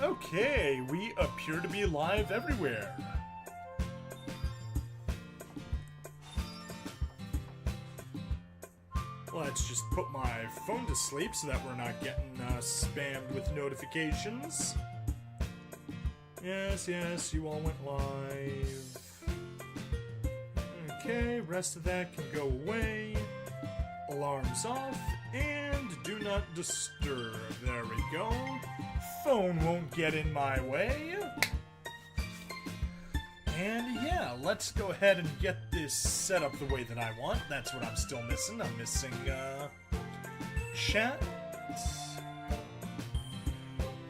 Okay, we appear to be live everywhere. Let's just put my phone to sleep so that we're not getting spammed with notifications. Yes, you all went live. Okay, rest of that can go away. Alarms off, and do not disturb. There we go. Phone won't get in my way. And yeah, let's go ahead and get this set up the way that I want. That's what I'm still missing. I'm missing chat.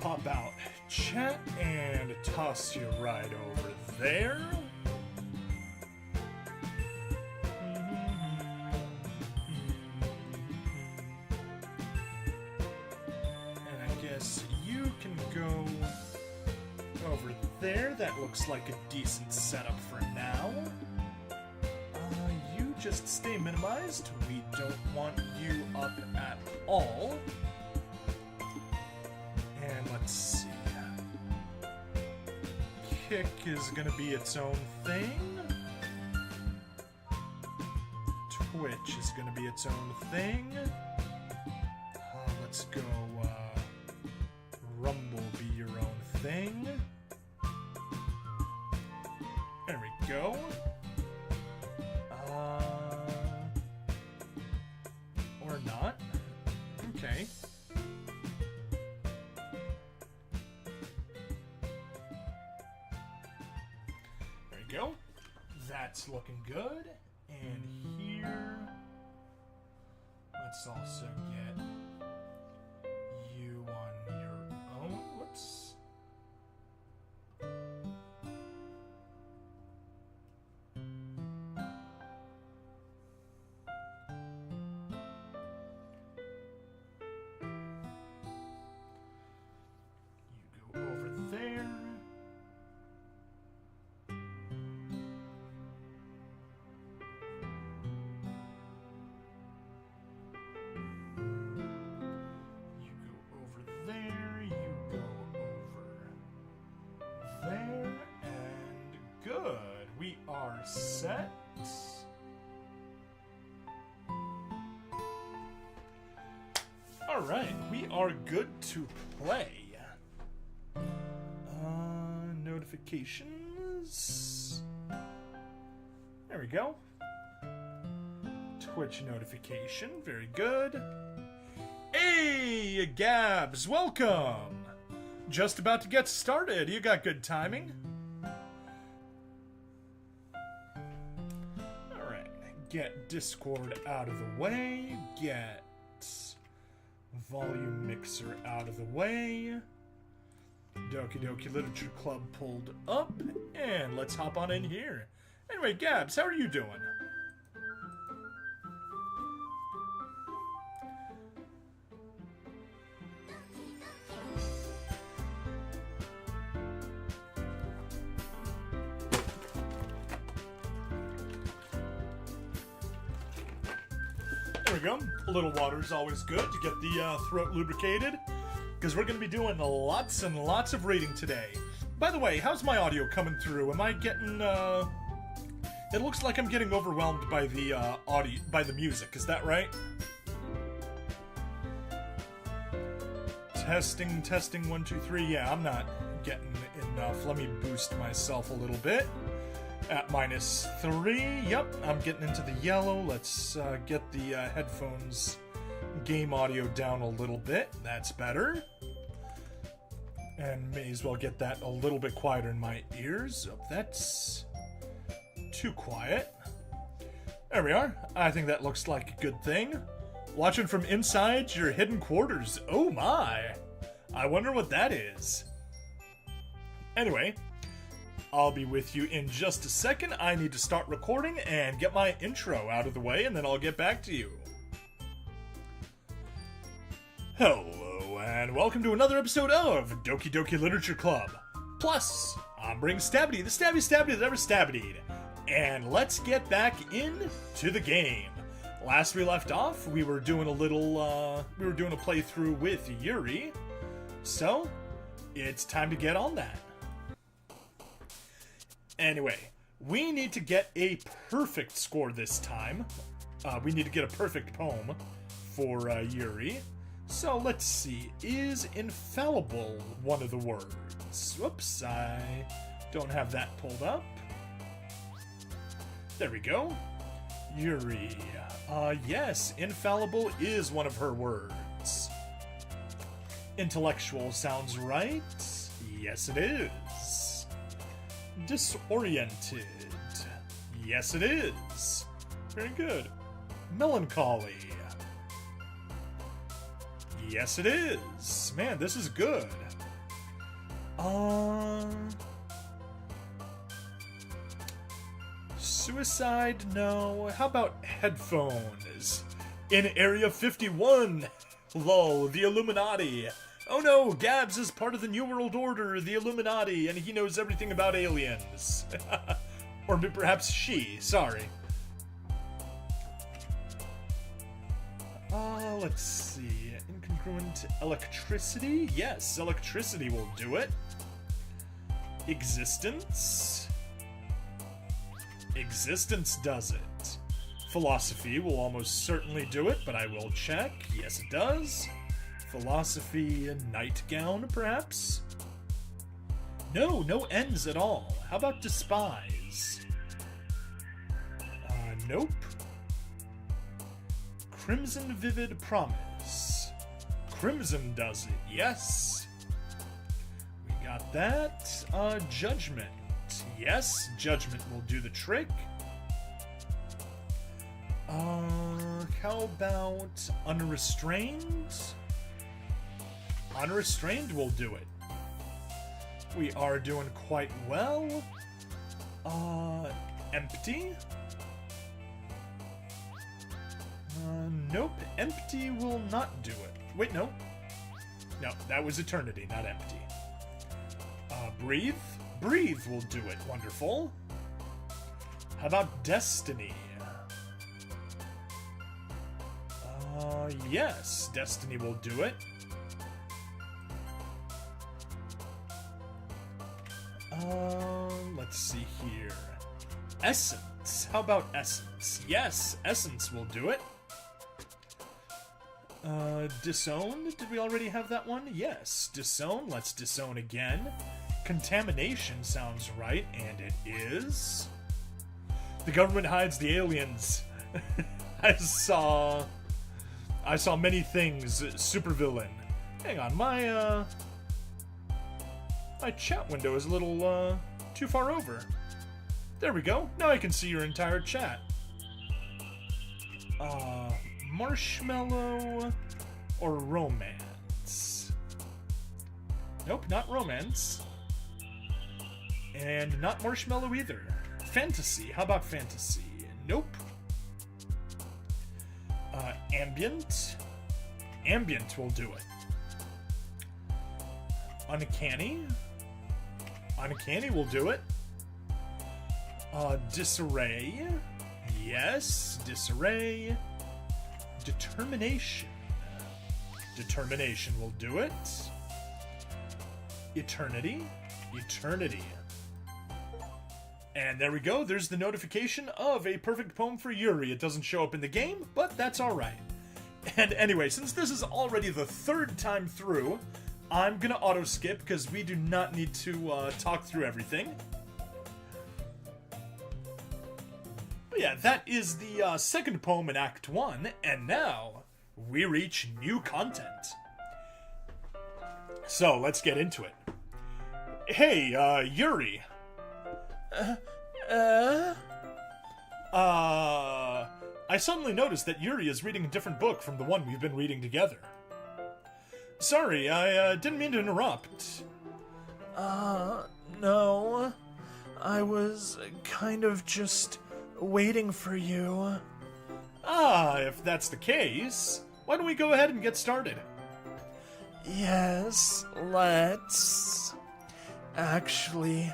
Pop out chat and toss you right over there. And I guess you can go over there. That looks like a decent setup for now. You just stay minimized. We don't want you up at all. And let's see. Kick is going to be its own thing. Twitch is going to be its own thing. Let's go Rumble be your own thing. There we go. Or not. Okay. There we go. That's looking good. And here, let's also get you on your own. Whoops. Set. Alright, we are good to play. Notifications. There we go. Twitch notification, very good. Hey, Gabs, welcome! Just about to get started, you got good timing. Get Discord out of the way. Get Volume Mixer out of the way. Doki Literature Club pulled up. And let's hop on in here. Anyway, Gabs, how are you doing? There we go. A little water is always good to get the throat lubricated, because we're going to be doing lots and lots of reading today. By the way, how's my audio coming through? Am I getting, it looks like I'm getting overwhelmed by the audio, by the music. Is that right? Testing, 1, 2, 3. Yeah, I'm not getting enough. Let me boost myself a little bit. At -3, yep, I'm getting into the yellow. Let's get the headphones game audio down a little bit. That's better. And may as well get that a little bit quieter in my ears. Oh, that's too quiet. There we are. I think that looks like a good thing. Watching from inside your hidden quarters. Oh my. I wonder what that is. Anyway, I'll be with you in just a second. I need to start recording and get my intro out of the way, and then I'll get back to you. Hello, and welcome to another episode of Doki Literature Club. Plus, I'm bringing Stabity, the stabby that ever stabbity'd. And let's get back into the game. Last we left off, we were doing a little, we were doing a playthrough with Yuri. So, It's time to get on that. Anyway, we need to get a perfect score this time. We need to get a perfect poem for Yuri. So let's see. Is infallible one of the words? Whoops, I don't have that pulled up. There we go. Yuri. Yes, infallible is one of her words. Intellectual sounds right. Yes, it is. Disoriented. Yes, it is. Very good. Melancholy. Yes, it is. Man, this is good. Suicide? No. How about headphones? In Area 51. Lol, the Illuminati. Oh no, Gabs is part of the New World Order, the Illuminati, and he knows everything about aliens. Or perhaps she, sorry. Let's see. Incongruent electricity? Yes, electricity will do it. Existence? Existence does it. Philosophy will almost certainly do it, but I will check. Yes, it does. Philosophy nightgown, perhaps? No, no ends at all. How about despise? Nope. Crimson vivid promise. Crimson does it, yes. We got that. Judgment. Yes, judgment will do the trick. How about unrestrained? Unrestrained will do it. We are doing quite well. Empty? Nope, empty will not do it. Wait, no. No, that was eternity, not empty. Breathe? Breathe will do it. Wonderful. How about destiny? Yes, destiny will do it. Let's see here. Essence. How about essence? Yes, essence will do it. Disown? Did we already have that one? Yes. Disown. Let's disown again. Contamination sounds right, and it is. The government hides the aliens. I saw many things. Supervillain. Hang on, my chat window is a little too far over. There we go. Now I can see your entire chat. Marshmallow or romance? Nope, not romance. And not marshmallow either. Fantasy. How about fantasy? Nope. Ambient. Ambient will do it. Uncanny. Uncanny will do it. Disarray. Yes, disarray. Determination. Determination will do it. Eternity. Eternity. And there we go. There's the notification of a perfect poem for Yuri. It doesn't show up in the game, but that's alright. And anyway, since this is already the third time through, I'm gonna auto-skip because we do not need to talk through everything. But yeah, that is the second poem in Act 1, and now we reach new content. So, let's get into it. Hey, Yuri. I suddenly noticed that Yuri is reading a different book from the one we've been reading together. Sorry, I didn't mean to interrupt. No. I was kind of just waiting for you. If that's the case, why don't we go ahead and get started? Yes, let's. Actually,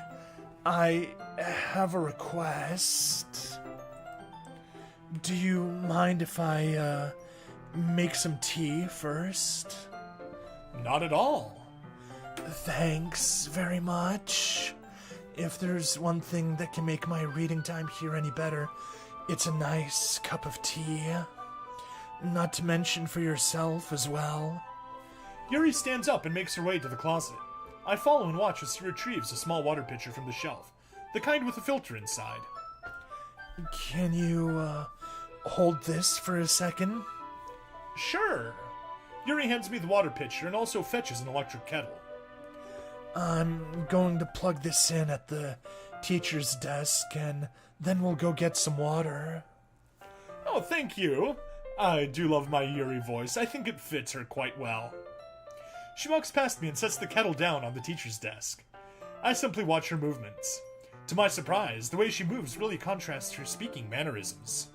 I have a request. Do you mind if I, make some tea first? Not at all. Thanks very much. If there's one thing that can make my reading time here any better, it's a nice cup of tea. Not to mention for yourself as well. Yuri stands up and makes her way to the closet. I follow and watch as she retrieves a small water pitcher from the shelf, the kind with a filter inside. Can you, hold this for a second? Sure. Yuri hands me the water pitcher and also fetches an electric kettle. I'm going to plug this in at the teacher's desk, and then we'll go get some water. Oh, thank you. I do love my Yuri voice. I think it fits her quite well. She walks past me and sets the kettle down on the teacher's desk. I simply watch her movements. To my surprise, the way she moves really contrasts her speaking mannerisms.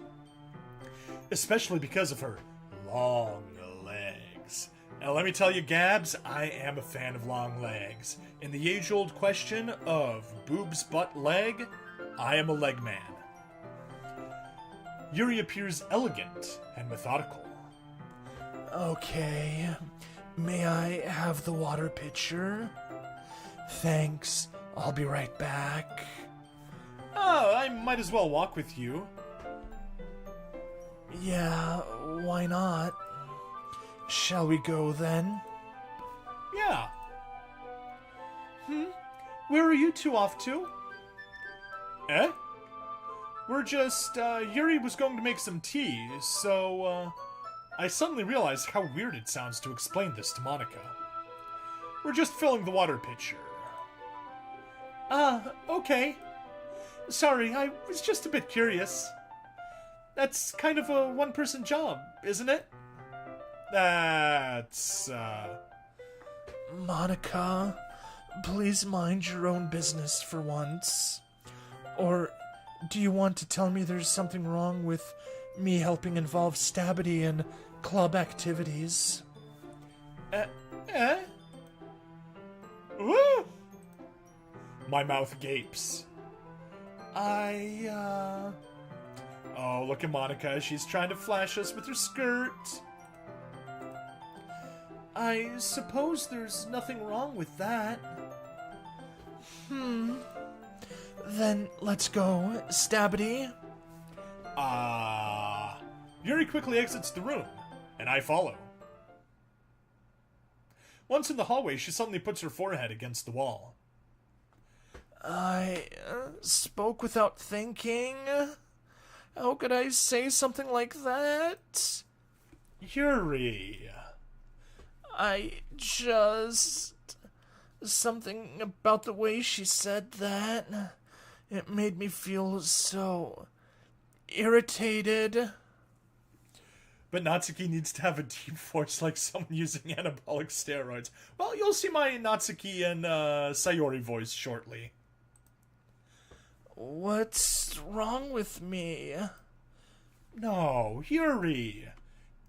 Especially because of her long legs. Now let me tell you, Gabs, I am a fan of long legs. In the age-old question of boobs, butt, leg, I am a leg man. Yuri appears elegant and methodical. Okay, may I have the water pitcher? Thanks, I'll be right back. Oh, I might as well walk with you. Yeah, why not? Shall we go then? Yeah. Where are you two off to? Eh? We're just, Yuri was going to make some tea, so, I suddenly realized how weird it sounds to explain this to Monica. We're just filling the water pitcher. Okay. Sorry, I was just a bit curious. That's kind of a one-person job, isn't it? That's, Monica, please mind your own business for once. Or do you want to tell me there's something wrong with me helping involve Stabity in club activities? Woo! My mouth gapes. Oh, look at Monica. She's trying to flash us with her skirt. I suppose there's nothing wrong with that. Then let's go, Stabity. Yuri quickly exits the room, and I follow. Once in the hallway, she suddenly puts her forehead against the wall. I spoke without thinking. How could I say something like that? Yuri. Something about the way she said that. It made me feel so irritated. But Natsuki needs to have a deep voice like someone using anabolic steroids. Well, you'll see my Natsuki and Sayori voice shortly. What's wrong with me? No, Yuri.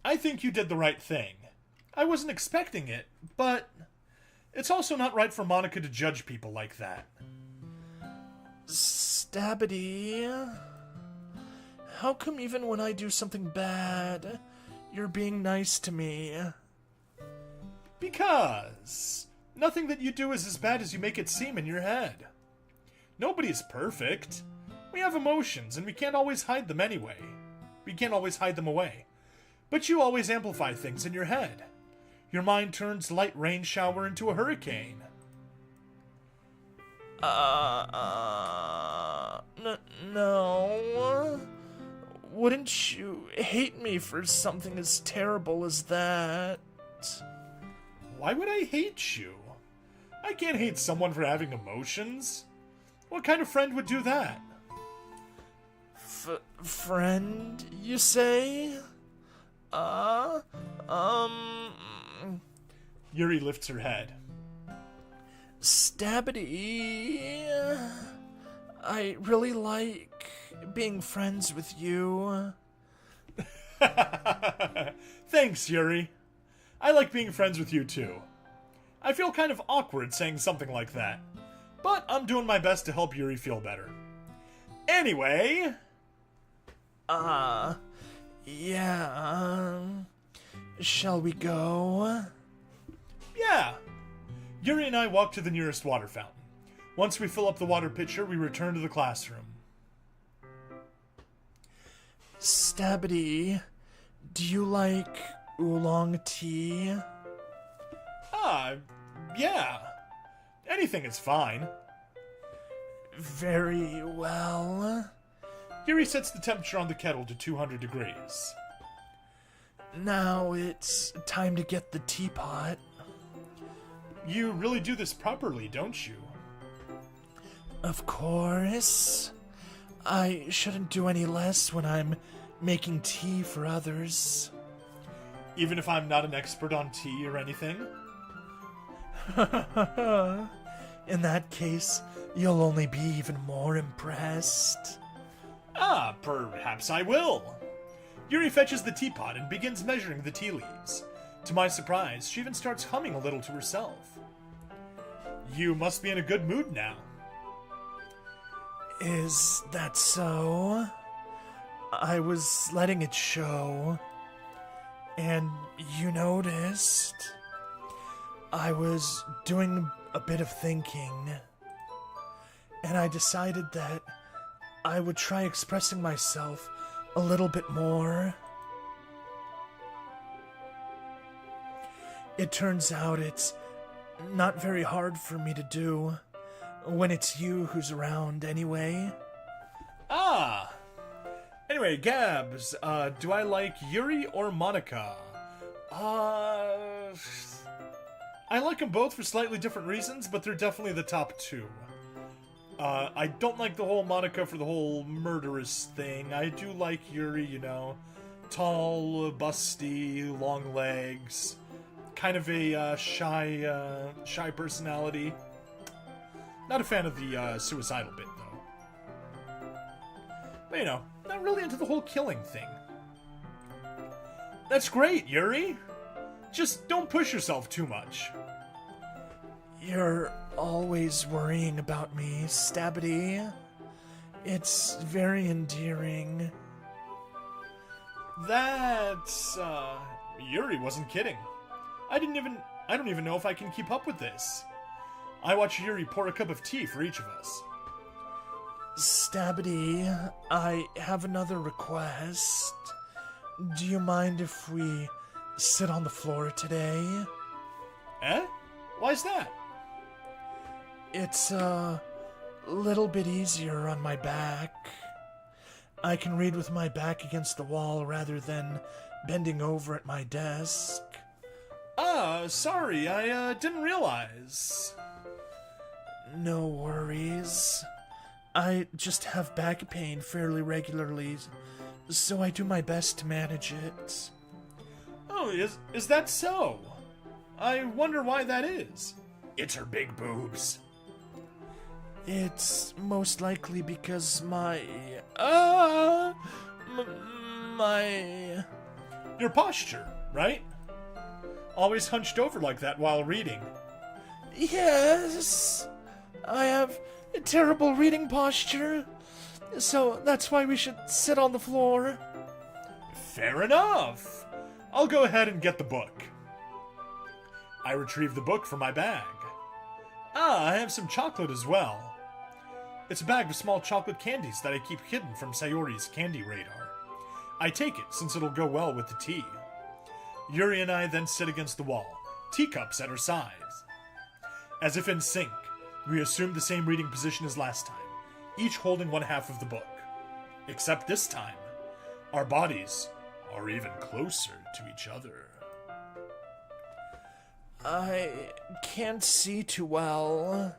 I think you did the right thing. I wasn't expecting it, but it's also not right for Monica to judge people like that. Stabity, how come even when I do something bad, you're being nice to me? Because nothing that you do is as bad as you make it seem in your head. Nobody's perfect. We have emotions, and we can't always hide them anyway. We can't always hide them away. But you always amplify things in your head. Your mind turns light rain shower into a hurricane. No. Wouldn't you hate me for something as terrible as that? Why would I hate you? I can't hate someone for having emotions. What kind of friend would do that? Friend, you say? Yuri lifts her head. Stabity, I really like being friends with you. Thanks, Yuri. I like being friends with you too. I feel kind of awkward saying something like that, but I'm doing my best to help Yuri feel better. Anyway... Yeah, shall we go? Yeah. Yuri and I walk to the nearest water fountain. Once we fill up the water pitcher, we return to the classroom. Stabity, do you like oolong tea? Yeah. Anything is fine. Very well. Yuri sets the temperature on the kettle to 200 degrees. Now it's time to get the teapot. You really do this properly, don't you? Of course. I shouldn't do any less when I'm making tea for others. Even if I'm not an expert on tea or anything? In that case, you'll only be even more impressed. Perhaps I will. Yuri fetches the teapot and begins measuring the tea leaves. To my surprise, she even starts humming a little to herself. You must be in a good mood now. Is that so? I was letting it show. And you noticed? I was doing a bit of thinking. And I decided that I would try expressing myself a little bit more. It turns out it's not very hard for me to do when it's you who's around anyway. Anyway, Gabs, do I like Yuri or Monica? I like them both for slightly different reasons, but they're definitely the top two. I don't like the whole Monica for the whole murderous thing. I do like Yuri, you know. Tall, busty, long legs. Kind of a shy personality. Not a fan of the suicidal bit, though. But, you know, not really into the whole killing thing. That's great, Yuri. Just don't push yourself too much. You're always worrying about me, Stabity. It's very endearing. That's, Yuri wasn't kidding. I don't even know if I can keep up with this. I watch Yuri pour a cup of tea for each of us. Stabity, I have another request. Do you mind if we sit on the floor today? Eh? Why's that? It's a little bit easier on my back. I can read with my back against the wall rather than bending over at my desk. Sorry, I didn't realize. No worries. I just have back pain fairly regularly, so I do my best to manage it. Oh, is that so? I wonder why that is. It's her big boobs. It's most likely because my Your posture, right? Always hunched over like that while reading. Yes, I have a terrible reading posture, so that's why we should sit on the floor. Fair enough. I'll go ahead and get the book. I retrieve the book from my bag. I have some chocolate as well. It's a bag of small chocolate candies that I keep hidden from Sayori's candy radar. I take it since it'll go well with the tea. Yuri and I then sit against the wall, teacups at our sides. As if in sync, we assume the same reading position as last time, each holding one half of the book. Except this time, our bodies are even closer to each other. I can't see too well.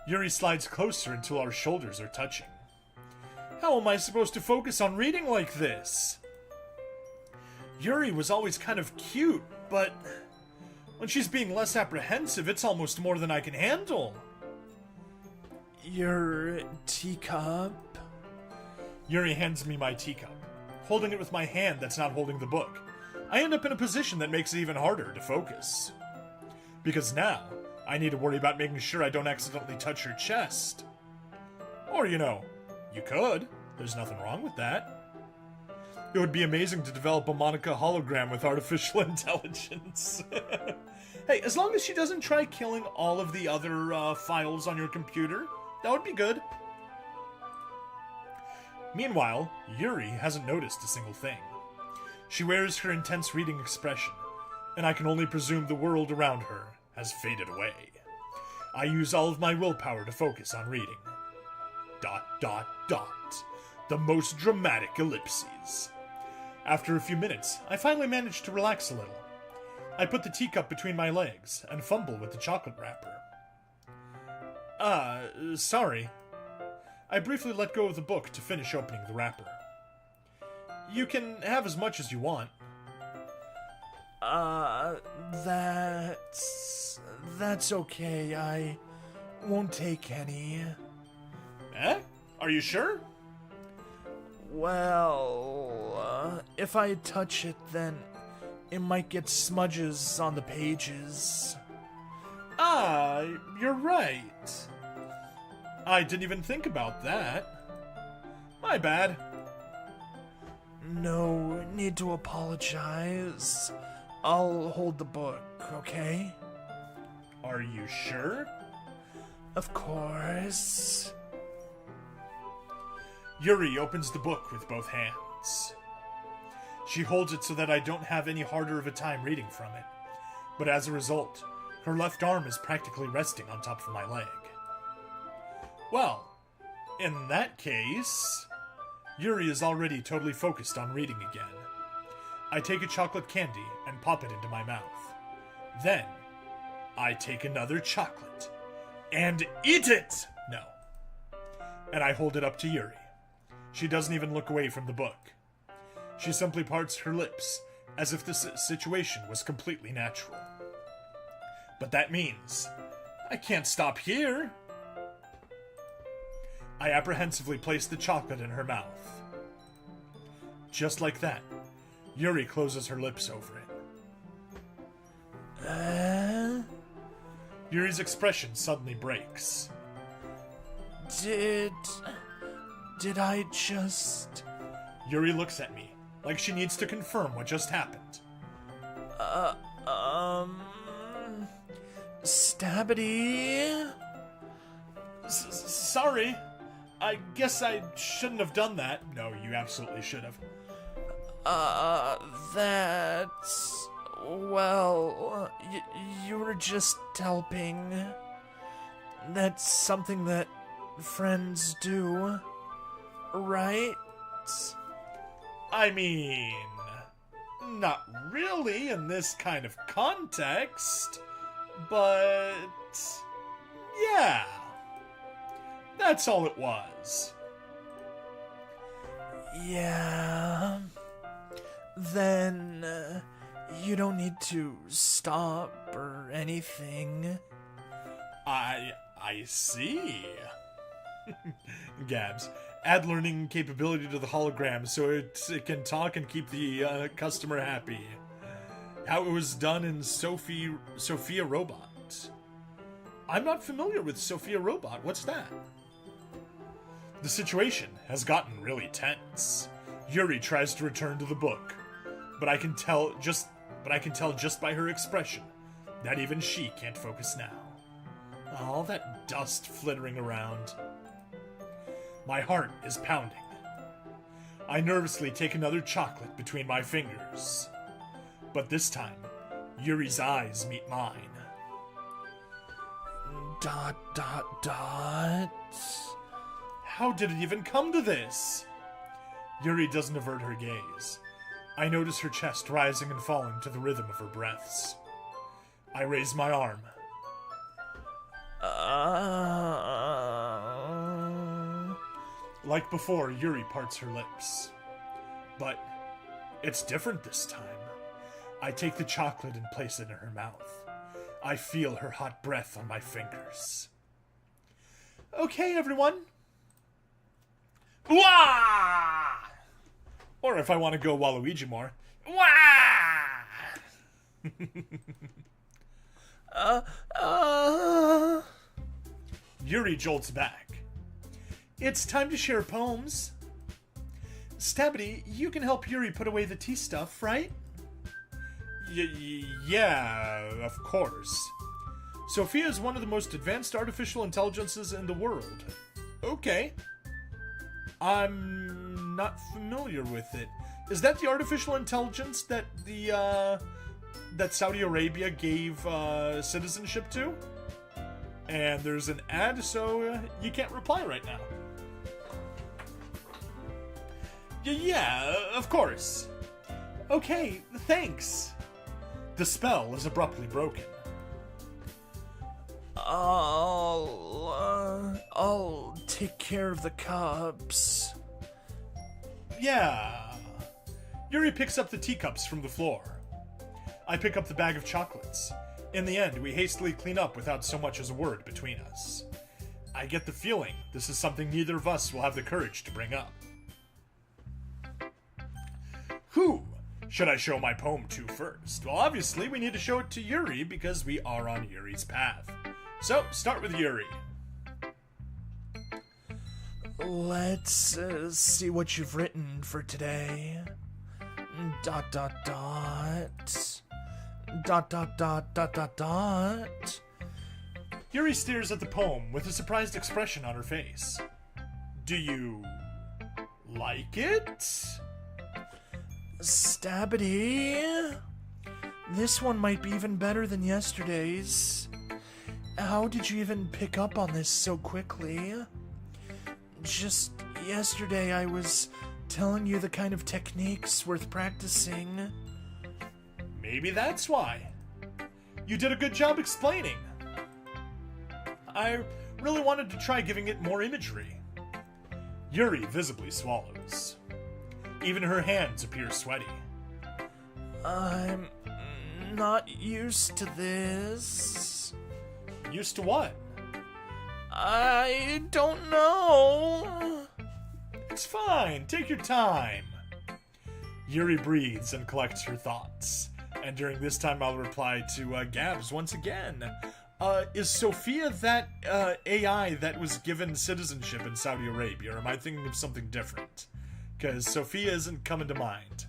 Yuri slides closer until our shoulders are touching. How am I supposed to focus on reading like this? Yuri was always kind of cute, but when she's being less apprehensive, it's almost more than I can handle. Your teacup? Yuri hands me my teacup, holding it with my hand that's not holding the book. I end up in a position that makes it even harder to focus. Because now, I need to worry about making sure I don't accidentally touch her chest. Or, you know, you could. There's nothing wrong with that. It would be amazing to develop a Monica hologram with artificial intelligence. Hey, as long as she doesn't try killing all of the other files on your computer, that would be good. Meanwhile, Yuri hasn't noticed a single thing. She wears her intense reading expression, and I can only presume the world around her has faded away. I use all of my willpower to focus on reading. ... The most dramatic ellipses. After a few minutes, I finally manage to relax a little. I put the teacup between my legs and fumble with the chocolate wrapper. Sorry. I briefly let go of the book to finish opening the wrapper. You can have as much as you want. That's okay. I won't take any. Eh? Are you sure? Well, if I touch it, then it might get smudges on the pages. Ah, you're right. I didn't even think about that. My bad. No need to apologize. I'll hold the book, okay? Are you sure? Of course. Yuri opens the book with both hands. She holds it so that I don't have any harder of a time reading from it, but as a result, her left arm is practically resting on top of my leg. Well, in that case, Yuri is already totally focused on reading again. I take a chocolate candy and pop it into my mouth. Then, I take another chocolate and eat it! No. And I hold it up to Yuri. She doesn't even look away from the book. She simply parts her lips, as if this situation was completely natural. But that means I can't stop here. I apprehensively place the chocolate in her mouth. Just like that, Yuri closes her lips over it. Yuri's expression suddenly breaks. Did I just... Yuri looks at me, like she needs to confirm what just happened. Stabbity? Sorry. I guess I shouldn't have done that. No, you absolutely should have. That's... Well, you were just helping. That's something that friends do, right? I mean, not really in this kind of context, but yeah, that's all it was. Yeah, then you don't need to stop or anything. I see. Gabs, add learning capability to the hologram so it can talk and keep the customer happy. How it was done in Sophia Robot. I'm not familiar with Sophia Robot. What's that? The situation has gotten really tense. Yuri tries to return to the book, but I can tell just by her expression that even she can't focus now. All that dust flittering around. My heart is pounding. I nervously take another chocolate between my fingers. But this time, Yuri's eyes meet mine. ... How did it even come to this? Yuri doesn't avert her gaze. I notice her chest rising and falling to the rhythm of her breaths. I raise my arm. Like before, Yuri parts her lips. But it's different this time. I take the chocolate and place it in her mouth. I feel her hot breath on my fingers. Okay, everyone. Wah! Or if I want to go Waluigi more. Wah! Yuri jolts back. It's time to share poems. Stabbity, you can help Yuri put away the tea stuff, right? Yeah, of course. Sophia is one of the most advanced artificial intelligences in the world. Okay. I'm not familiar with it. Is that the artificial intelligence that that Saudi Arabia gave citizenship to? And there's an ad, so you can't reply right now. Yeah, of course. Okay, thanks. The spell is abruptly broken. I'll take care of the cups. Yeah. Yuri picks up the teacups from the floor. I pick up the bag of chocolates. In the end, we hastily clean up without so much as a word between us. I get the feeling this is something neither of us will have the courage to bring up. Who should I show my poem to first? Well, obviously, we need to show it to Yuri because we are on Yuri's path. So, start with Yuri. Let's see what you've written for today. Dot dot dot. Dot dot dot dot dot dot. Yuri stares at the poem with a surprised expression on her face. Do you like it? Stabity. This one might be even better than yesterday's. How did you even pick up on this so quickly? Just yesterday I was telling you the kind of techniques worth practicing. Maybe that's why. You did a good job explaining. I really wanted to try giving it more imagery. Yuri visibly swallows. Even her hands appear sweaty. I'm not used to this. Used to what? I don't know. It's fine. Take your time. Yuri breathes and collects her thoughts. And during this time, I'll reply to Gabs once again. Is Sophia that AI that was given citizenship in Saudi Arabia, or am I thinking of something different? Because Sophia isn't coming to mind.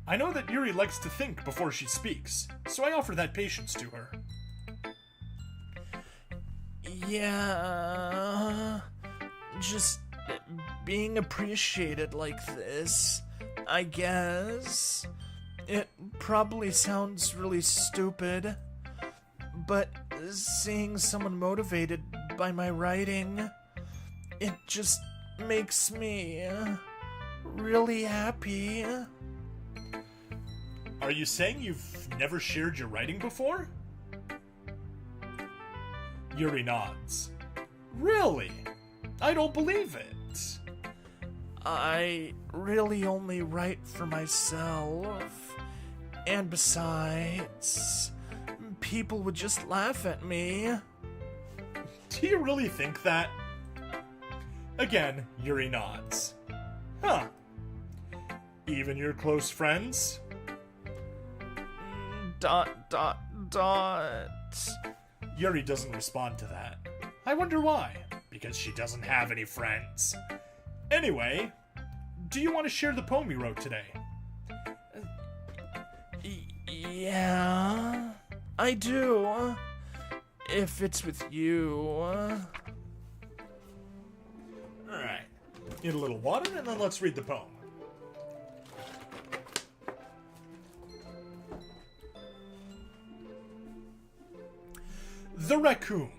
I know that Yuri likes to think before she speaks, so I offer that patience to her. Yeah, just being appreciated like this, I guess. It probably sounds really stupid, but seeing someone motivated by my writing, it just makes me really happy. Are you saying you've never shared your writing before? Yuri nods. Really? I don't believe it. I really only write for myself. And besides, people would just laugh at me. Do you really think that? Again, Yuri nods. Huh. Even your close friends? Dot dot dot. Yuri doesn't respond to that. I wonder why. Because she doesn't have any friends. Anyway, do you want to share the poem you wrote today? Yeah, I do. If it's with you. Alright. Get a little water and then let's read the poem. The Raccoon.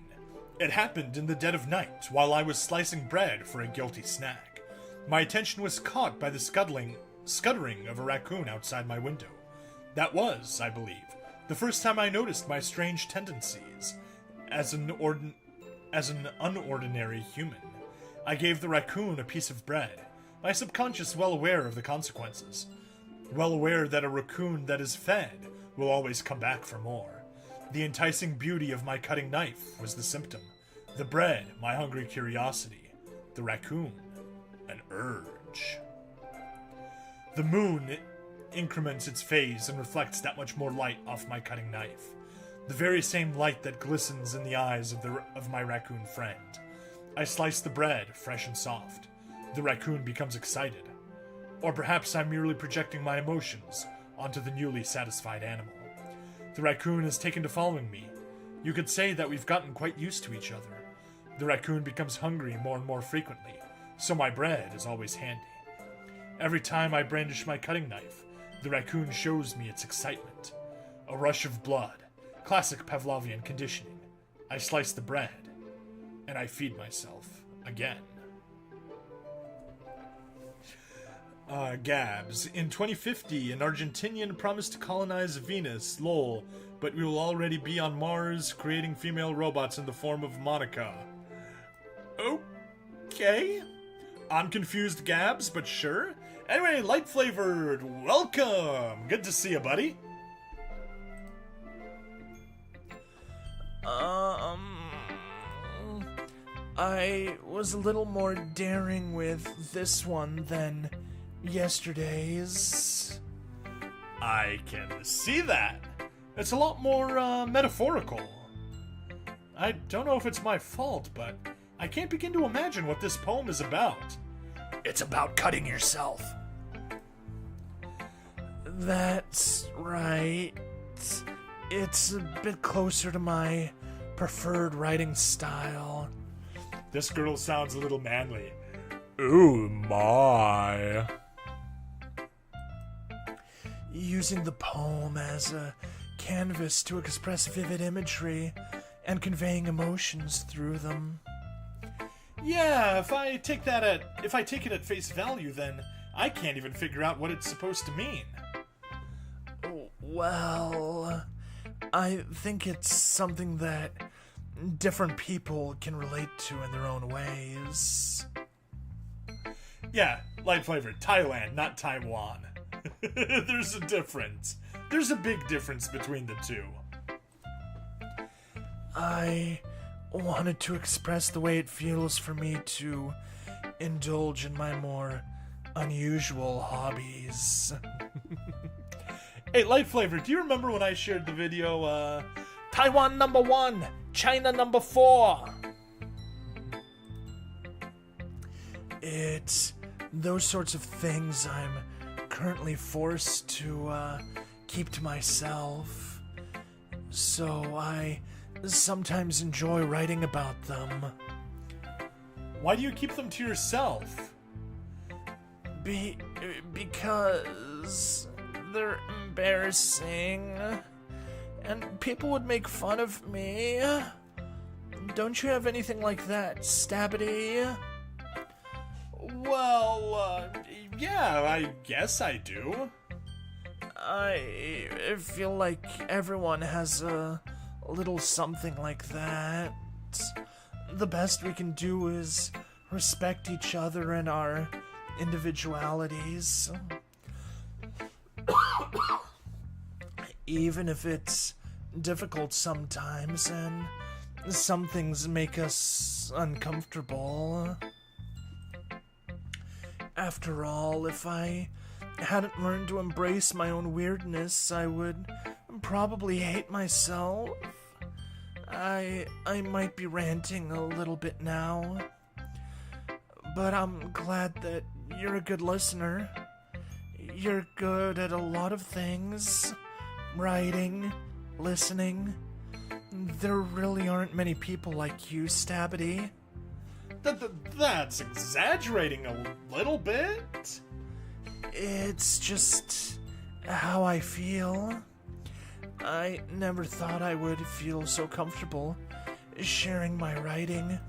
It happened in the dead of night while I was slicing bread for a guilty snack. My attention was caught by the scuttering of a raccoon outside my window. That was, I believe, the first time I noticed my strange tendencies as an unordinary human. I gave the raccoon a piece of bread, my subconscious well aware of the consequences. Well aware that a raccoon that is fed will always come back for more. The enticing beauty of my cutting knife was the symptom. The bread, my hungry curiosity. The raccoon, an urge. The moon increments its phase and reflects that much more light off my cutting knife. The very same light that glistens in the eyes of my raccoon friend. I slice the bread, fresh and soft. The raccoon becomes excited. Or perhaps I'm merely projecting my emotions onto the newly satisfied animal. The raccoon has taken to following me. You could say that we've gotten quite used to each other. The raccoon becomes hungry more and more frequently, so my bread is always handy. Every time I brandish my cutting knife, the raccoon shows me its excitement. A rush of blood, classic Pavlovian conditioning. I slice the bread, and I feed myself again. Gabs. In 2050, an Argentinian promised to colonize Venus, lol, but we will already be on Mars, creating female robots in the form of Monica. Okay. I'm confused, Gabs, but sure. Anyway, light flavored, welcome! Good to see you, buddy. I was a little more daring with this one than yesterday's. I can see that. It's a lot more, metaphorical. I don't know if it's my fault, but I can't begin to imagine what this poem is about. It's about cutting yourself. That's right. It's a bit closer to my preferred writing style. This girl sounds a little manly. Ooh, my. Using the poem as a canvas to express vivid imagery and conveying emotions through them. Yeah, if I take it at face value, then I can't even figure out what it's supposed to mean. Well, I think it's something that different people can relate to in their own ways. Yeah, light flavored. Thailand, not Taiwan. There's a difference. There's a big difference between the two. I wanted to express the way it feels for me to indulge in my more unusual hobbies. Hey, light flavor, do you remember when I shared the video, Taiwan #1, China #4? It's those sorts of things I'm currently forced to keep to myself. So I sometimes enjoy writing about them. Why do you keep them to yourself? Because they're embarrassing. And people would make fun of me. Don't you have anything like that, Stabity? Well, yeah, I guess I do. I feel like everyone has a little something like that. The best we can do is respect each other and our individualities. Even if it's difficult sometimes and some things make us uncomfortable. After all, if I hadn't learned to embrace my own weirdness, I would probably hate myself. I might be ranting a little bit now, but I'm glad that you're a good listener. You're good at a lot of things. Writing, listening. There really aren't many people like you, Stabity. That's exaggerating a little bit. It's just how I feel. I never thought I would feel so comfortable sharing my writing,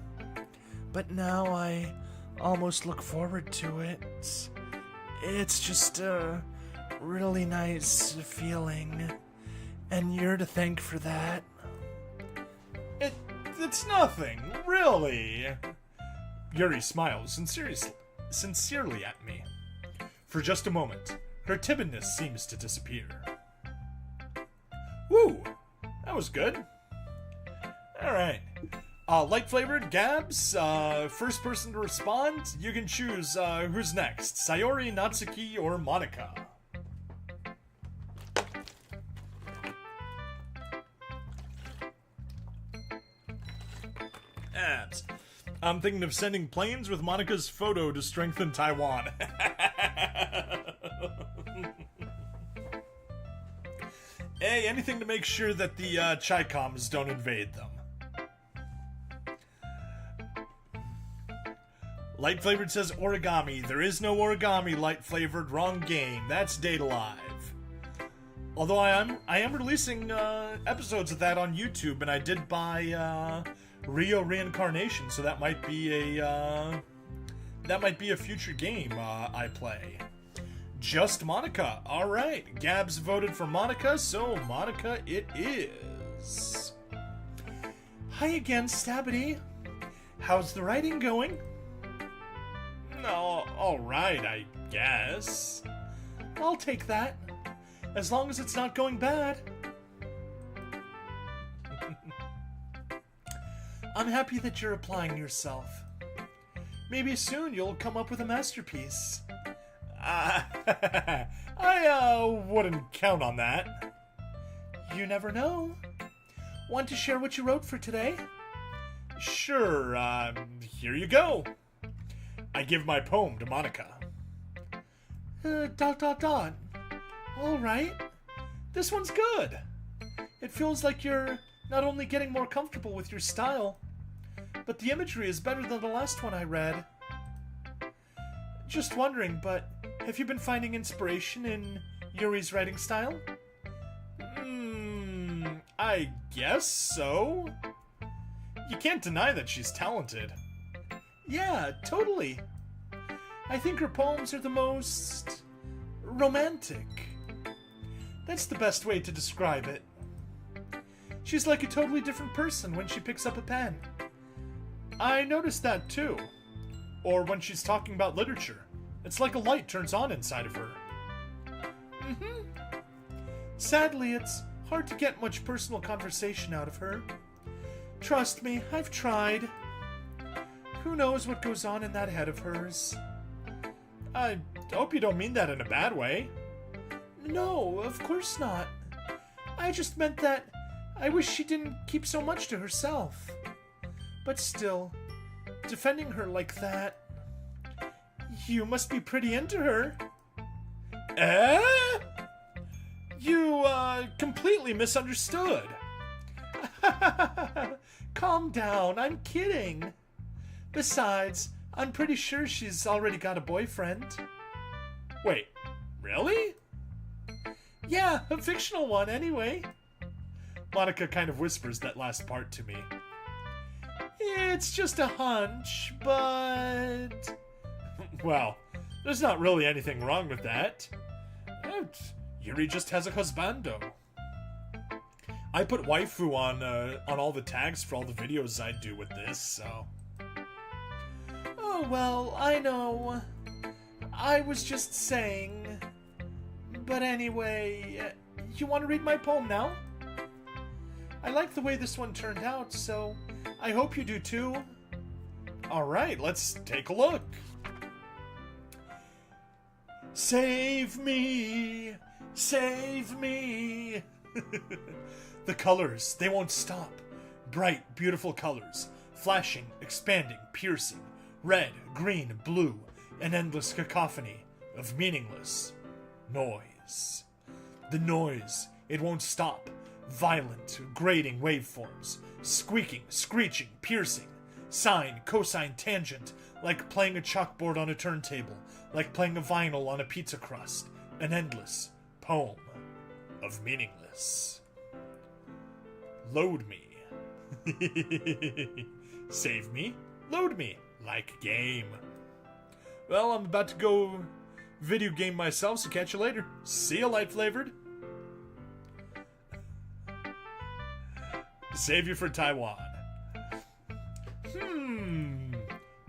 but now I almost look forward to it. It's just a really nice feeling, and you're to thank for that. It's nothing, really. Yuri smiles sincerely at me. For just a moment, her timidness seems to disappear. Woo! That was good. Alright. Light flavored, Gabs, first person to respond, you can choose who's next, Sayori, Natsuki, or Monica. Abs. I'm thinking of sending planes with Monica's photo to strengthen Taiwan. say anything to make sure that the Chi-Coms don't invade them. Light Flavored says origami. There is no origami, Light Flavored. Wrong game. That's Data Live. Although I am releasing episodes of that on YouTube, and I did buy Rio Reincarnation, so that might be a future game I play. Just Monica. All right, Gabs voted for Monica, so Monica it is. Hi again, Stabity. How's the writing going? No, all right, I guess. I'll take that. As long as it's not going bad. I'm happy that you're applying yourself. Maybe soon you'll come up with a masterpiece. I wouldn't count on that. You never know. Want to share what you wrote for today? Sure, here you go. I give my poem to Monica. ... All right. This one's good. It feels like you're not only getting more comfortable with your style, but the imagery is better than the last one I read. Just wondering, but have you been finding inspiration in Yuri's writing style? I guess so. You can't deny that she's talented. Yeah, totally. I think her poems are the most romantic. That's the best way to describe it. She's like a totally different person when she picks up a pen. I noticed that too. Or when she's talking about literature. It's like a light turns on inside of her. Sadly, it's hard to get much personal conversation out of her. Trust me, I've tried. Who knows what goes on in that head of hers? I hope you don't mean that in a bad way. No, of course not. I just meant that I wish she didn't keep so much to herself. But still, defending her like that... You must be pretty into her. Eh? You, completely misunderstood. Calm down, I'm kidding. Besides, I'm pretty sure she's already got a boyfriend. Wait, really? Yeah, a fictional one anyway. Monica kind of whispers that last part to me. It's just a hunch, but... Well, there's not really anything wrong with that. Yuri just has a husbando. I put waifu on all the tags for all the videos I do with this, so... Oh, well, I know. I was just saying. But anyway, you want to read my poem now? I like the way this one turned out, so I hope you do too. Alright, let's take a look. Save me! Save me! The colors, they won't stop. Bright, beautiful colors. Flashing, expanding, piercing. Red, green, blue. An endless cacophony of meaningless noise. The noise, it won't stop. Violent, grating waveforms. Squeaking, screeching, piercing. Sine, cosine, tangent. Like playing a chalkboard on a turntable. Like playing a vinyl on a pizza crust. An endless poem of meaningless. Load me. Save me. Load me. Like a game. Well, I'm about to go video game myself, so catch you later. See ya, Light Flavored. Save you for Taiwan.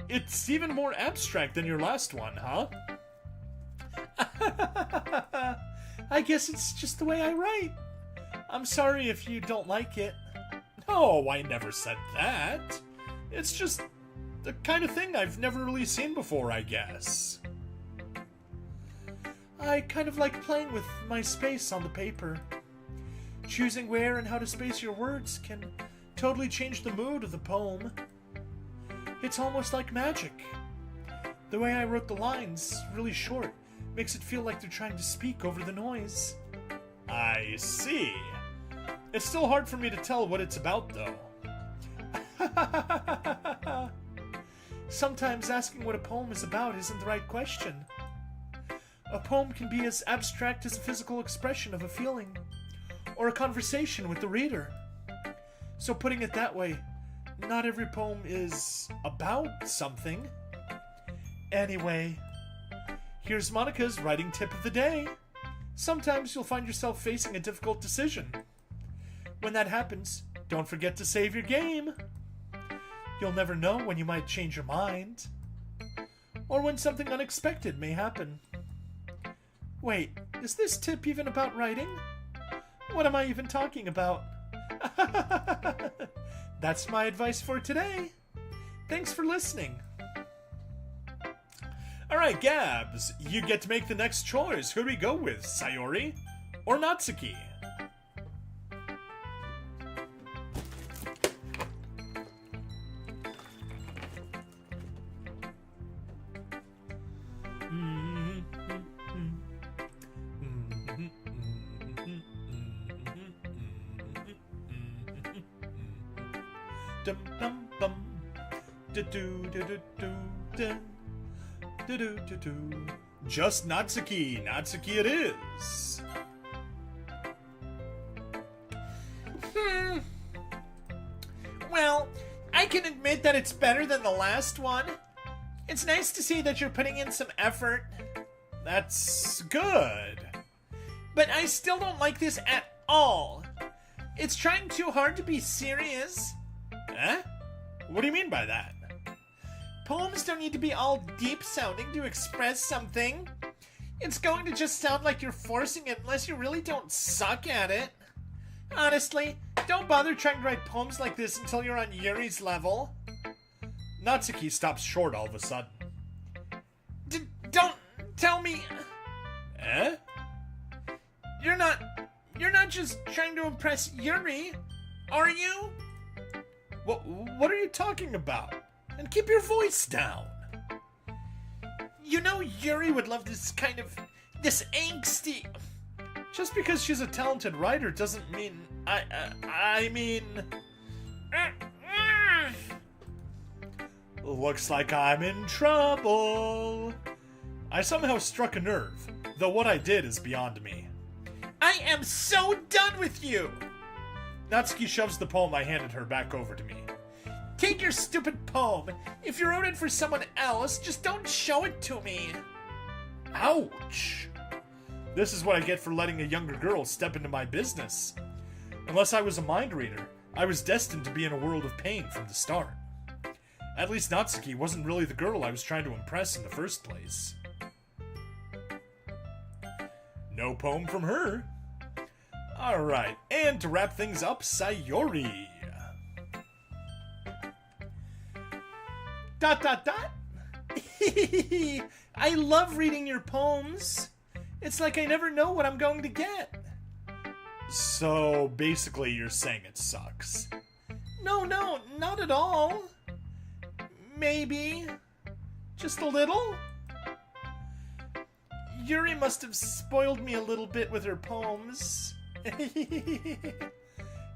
It's even more abstract than your last one, huh? I guess it's just the way I write. I'm sorry if you don't like it. No, I never said that. It's just the kind of thing I've never really seen before, I guess. I kind of like playing with my space on the paper. Choosing where and how to space your words can totally change the mood of the poem. It's almost like magic. The way I wrote the lines, really short, makes it feel like they're trying to speak over the noise. I see. It's still hard for me to tell what it's about, though. Sometimes asking what a poem is about isn't the right question. A poem can be as abstract as a physical expression of a feeling, or a conversation with the reader. So putting it that way, not every poem is about something. Anyway, here's Monica's writing tip of the day. Sometimes you'll find yourself facing a difficult decision. When that happens, don't forget to save your game. You'll never know when you might change your mind, or when something unexpected may happen. Wait, is this tip even about writing? What am I even talking about? That's my advice for today. Thanks for listening. Alright, Gabs, you get to make the next choice. Who do we go with, Sayori or Natsuki? Dum dum bum, do do do do do dum, do do do do. Just Natsuki. Natsuki it is. Well, I can admit that it's better than the last one. It's nice to see that you're putting in some effort. That's good. But I still don't like this at all. It's trying too hard to be serious. Eh? What do you mean by that? Poems don't need to be all deep sounding to express something. It's going to just sound like you're forcing it unless you really don't suck at it. Honestly, don't bother trying to write poems like this until you're on Yuri's level. Natsuki stops short all of a sudden. Don't tell me. Eh? You're not just trying to impress Yuri, are you? What are you talking about? And keep your voice down. You know Yuri would love this angsty... Just because she's a talented writer doesn't mean... I mean... Looks like I'm in trouble. I somehow struck a nerve, though what I did is beyond me. I am so done with you! Natsuki shoves the poem I handed her back over to me. Take your stupid poem. If you wrote it for someone else, just don't show it to me. Ouch! This is what I get for letting a younger girl step into my business. Unless I was a mind reader, I was destined to be in a world of pain from the start. At least Natsuki wasn't really the girl I was trying to impress in the first place. No poem from her. Alright, and to wrap things up, Sayori. ... I love reading your poems. It's like I never know what I'm going to get. So, basically you're saying it sucks. No, not at all. Maybe. Just a little. Yuri must have spoiled me a little bit with her poems.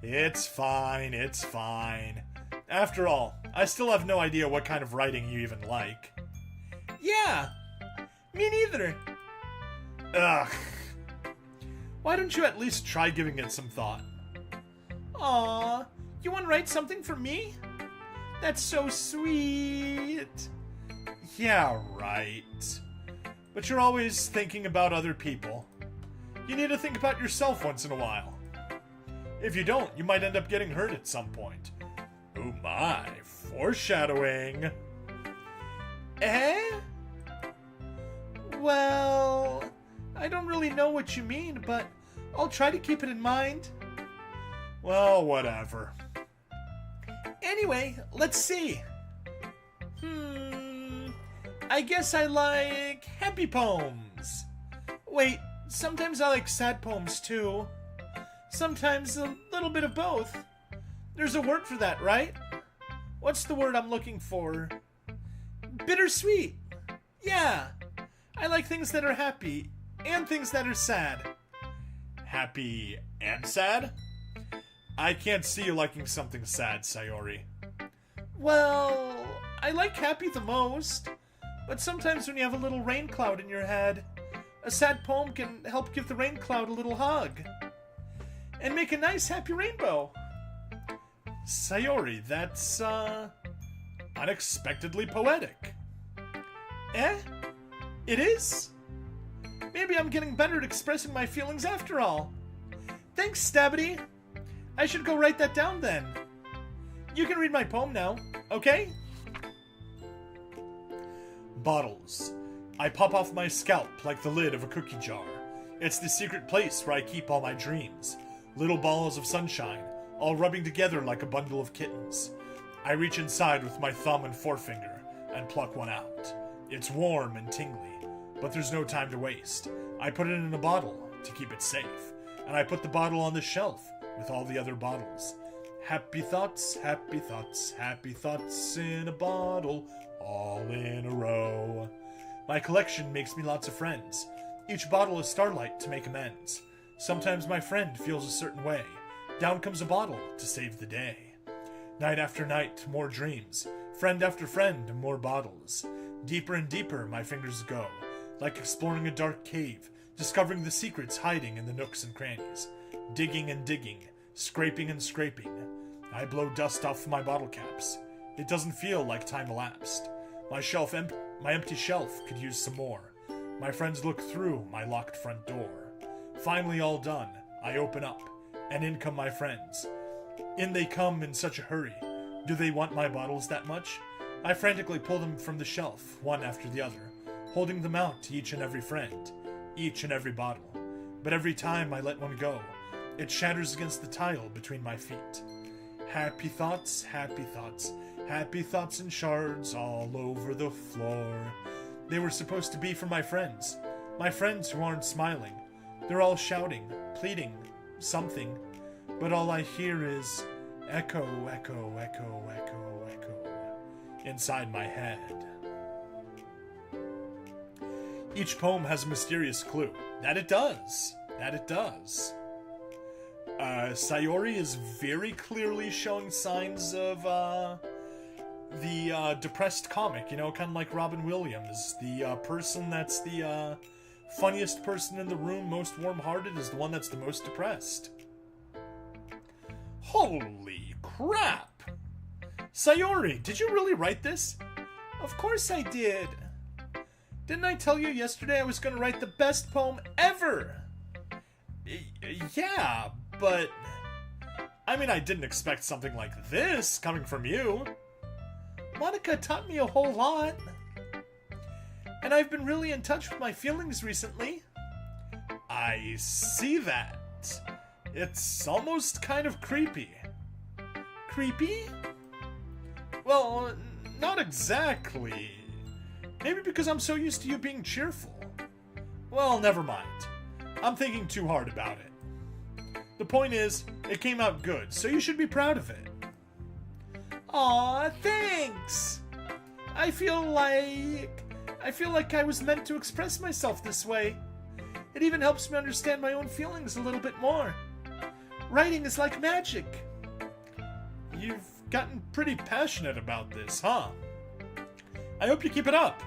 It's fine, it's fine. After all, I still have no idea what kind of writing you even like. Yeah, me neither. Ugh. Why don't you at least try giving it some thought? Aw, you want to write something for me? That's so sweet. Yeah, right. But you're always thinking about other people. You need to think about yourself once in a while. If you don't, you might end up getting hurt at some point. Oh my, foreshadowing. Eh? Well, I don't really know what you mean, but I'll try to keep it in mind. Well, whatever. Anyway, let's see. I guess I like happy poems. Wait, sometimes I like sad poems too. Sometimes a little bit of both. There's a word for that, right? What's the word I'm looking for? Bittersweet. Yeah. I like things that are happy and things that are sad. Happy and sad? I can't see you liking something sad, Sayori. Well, I like happy the most, but sometimes when you have a little rain cloud in your head, a sad poem can help give the rain cloud a little hug and make a nice happy rainbow. Sayori, that's, unexpectedly poetic. Eh? It is? Maybe I'm getting better at expressing my feelings after all. Thanks, Stabity. I should go write that down then. You can read my poem now, okay? Bottles. I pop off my scalp like the lid of a cookie jar. It's the secret place where I keep all my dreams. Little balls of sunshine, all rubbing together like a bundle of kittens. I reach inside with my thumb and forefinger and pluck one out. It's warm and tingly, but there's no time to waste. I put it in a bottle to keep it safe, and I put the bottle on the shelf with all the other bottles. Happy thoughts, happy thoughts, happy thoughts in a bottle, all in a row. My collection makes me lots of friends. Each bottle is starlight to make amends. Sometimes my friend feels a certain way. Down comes a bottle to save the day. Night after night, more dreams. Friend after friend, more bottles. Deeper and deeper my fingers go, like exploring a dark cave, discovering the secrets hiding in the nooks and crannies. Digging and digging, scraping and scraping. I blow dust off my bottle caps. It doesn't feel like time elapsed. My empty shelf could use some more. My friends look through my locked front door. Finally all done, I open up, and in come my friends. In they come in such a hurry. Do they want my bottles that much? I frantically pull them from the shelf, one after the other, holding them out to each and every friend, each and every bottle. But every time I let one go, it shatters against the tile between my feet. Happy thoughts, happy thoughts, happy thoughts in shards all over the floor. They were supposed to be for my friends who aren't smiling. They're all shouting, pleading, something, but all I hear is echo, echo, echo, echo, echo inside my head. Each poem has a mysterious clue. That it does. Sayori is very clearly showing signs of the depressed comic, kind of like Robin Williams. The person that's the funniest person in the room, most warm-hearted, is the one that's the most depressed. Holy crap! Sayori, did you really write this? Of course I did. Didn't I tell you yesterday I was going to write the best poem ever? Yeah, but I mean, I didn't expect something like this coming from you. Monica taught me a whole lot. And I've been really in touch with my feelings recently. I see that. It's almost kind of creepy. Creepy? Well, not exactly. Maybe because I'm so used to you being cheerful. Well, never mind. I'm thinking too hard about it. The point is, it came out good, so you should be proud of it. Aw, thanks! I feel like I was meant to express myself this way. It even helps me understand my own feelings a little bit more. Writing is like magic. You've gotten pretty passionate about this, huh? I hope you keep it up.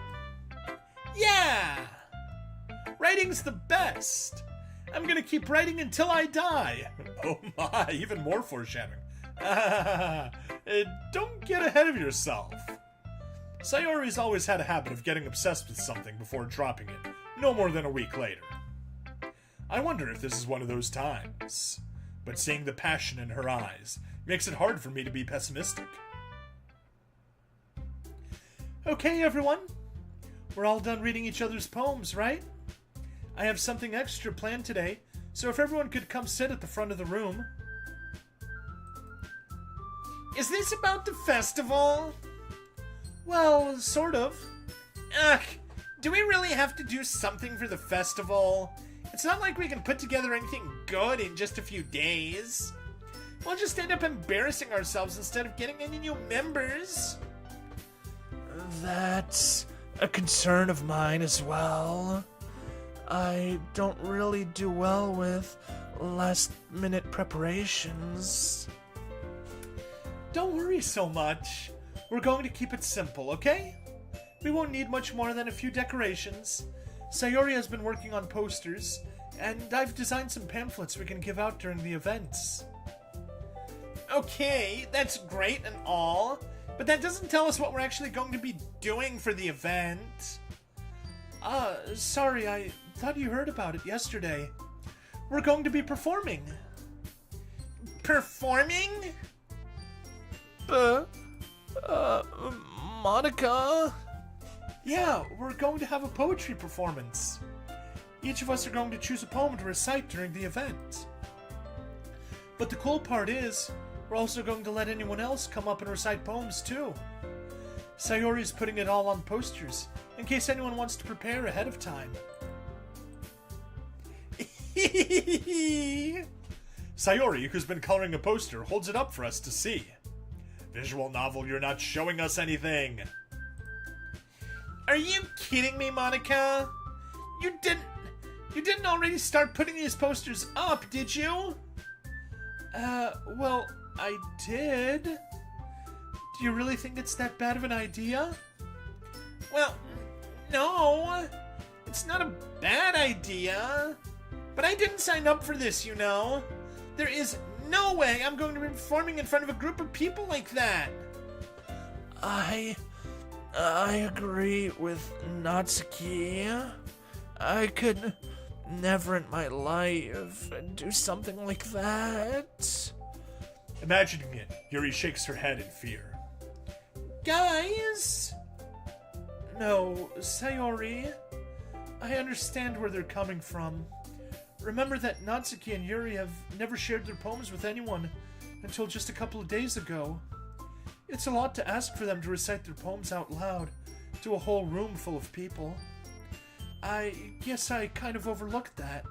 Yeah! Writing's the best. I'm gonna keep writing until I die. Oh my, even more foreshadowing. Don't get ahead of yourself. Sayori's always had a habit of getting obsessed with something before dropping it, no more than a week later. I wonder if this is one of those times. But seeing the passion in her eyes makes it hard for me to be pessimistic. Okay, everyone. We're all done reading each other's poems, right? I have something extra planned today, so if everyone could come sit at the front of the room. Is this about the festival? Well, sort of. Ugh, do we really have to do something for the festival? It's not like we can put together anything good in just a few days. We'll just end up embarrassing ourselves instead of getting any new members. That's a concern of mine as well. I don't really do well with last-minute preparations. Don't worry so much. We're going to keep it simple, okay? We won't need much more than a few decorations. Sayori has been working on posters, and I've designed some pamphlets we can give out during the events. Okay, that's great and all, but that doesn't tell us what we're actually going to be doing for the event. Sorry, I thought you heard about it yesterday. We're going to be performing. Performing? Monica? Yeah, we're going to have a poetry performance. Each of us are going to choose a poem to recite during the event. But the cool part is, we're also going to let anyone else come up and recite poems too. Sayori's putting it all on posters, in case anyone wants to prepare ahead of time. Sayori, who's been coloring a poster, holds it up for us to see. Visual novel, you're not showing us anything. Are you kidding me, Monica? You didn't already start putting these posters up, did you? Well, I did. Do you really think it's that bad of an idea? Well, no. It's not a bad idea. But I didn't sign up for this, you know. There is no way I'm going to be performing in front of a group of people like that. I agree with Natsuki. I could never in my life do something like that. Imagining it, Yuri shakes her head in fear. Guys? No, Sayori. I understand where they're coming from. Remember that Natsuki and Yuri have never shared their poems with anyone until just a couple of days ago. It's a lot to ask for them to recite their poems out loud to a whole room full of people. I guess I kind of overlooked that.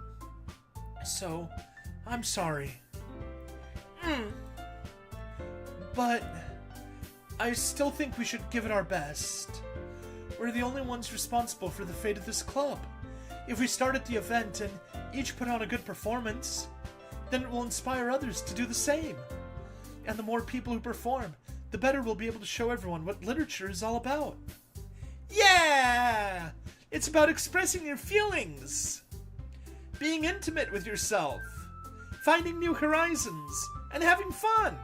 So, I'm sorry. But I still think we should give it our best. We're the only ones responsible for the fate of this club. If we start at the event and each put on a good performance, then it will inspire others to do the same. And the more people who perform, the better we'll be able to show everyone what literature is all about. Yeah! It's about expressing your feelings, being intimate with yourself, finding new horizons, and having fun.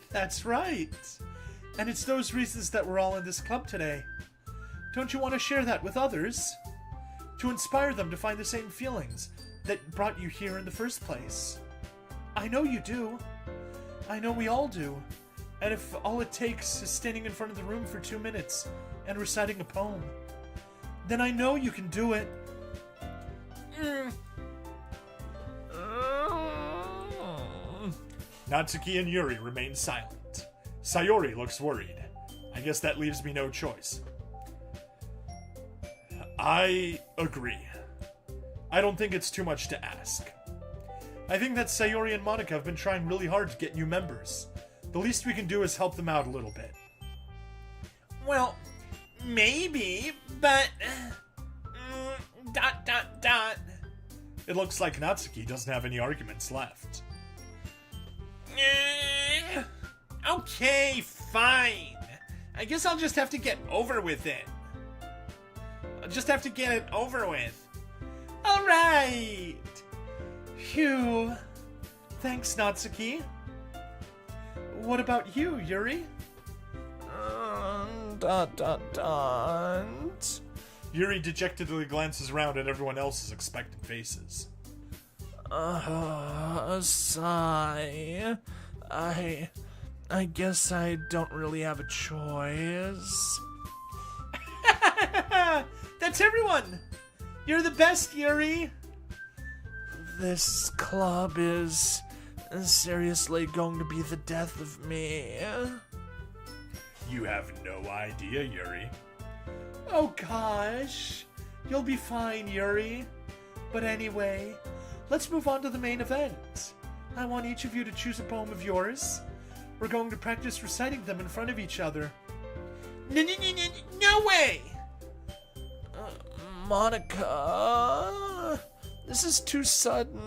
That's right. And it's those reasons that we're all in this club today. Don't you want to share that with others? To inspire them to find the same feelings that brought you here in the first place. I know you do. I know we all do. And if all it takes is standing in front of the room for 2 minutes and reciting a poem, then I know you can do it. Natsuki and Yuri remain silent. Sayori looks worried. I guess that leaves me no choice. I agree. I don't think it's too much to ask. I think that Sayori and Monica have been trying really hard to get new members. The least we can do is help them out a little bit. Well, maybe, but... It looks like Natsuki doesn't have any arguments left. Okay, fine. I guess I'll just have to get over with it. I'll just have to get it over with. Alright! Phew. Thanks, Natsuki. What about you, Yuri? Yuri dejectedly glances around at everyone else's expectant faces. Sigh. I guess I don't really have a choice. That's everyone! You're the best, Yuri! This club is seriously going to be the death of me. You have no idea, Yuri. Oh gosh. You'll be fine, Yuri. But anyway, let's move on to the main event. I want each of you to choose a poem of yours. We're going to practice reciting them in front of each other. No way! Monica, this is too sudden.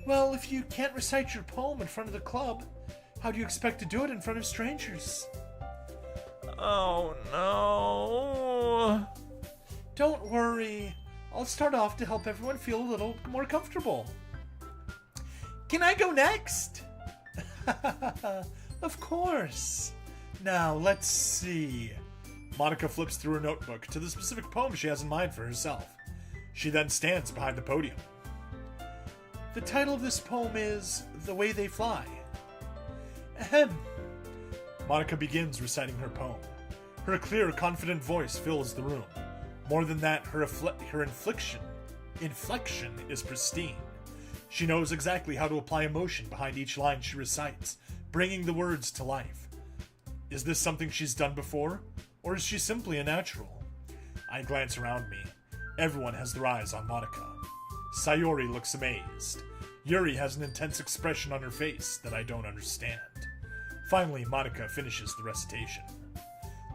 Well, if you can't recite your poem in front of the club, how do you expect to do it in front of strangers? Oh no. Don't worry. I'll start off to help everyone feel a little more comfortable. Can I go next? Of course. Now, let's see. Monica flips through her notebook to the specific poem she has in mind for herself. She then stands behind the podium. The title of this poem is The Way They Fly. Ahem. Monica begins reciting her poem. Her clear, confident voice fills the room. More than that, her inflection is pristine. She knows exactly how to apply emotion behind each line she recites, bringing the words to life. Is this something she's done before, or is she simply a natural? I glance around me. Everyone has their eyes on Monica. Sayori looks amazed. Yuri has an intense expression on her face that I don't understand. Finally, Monica finishes the recitation.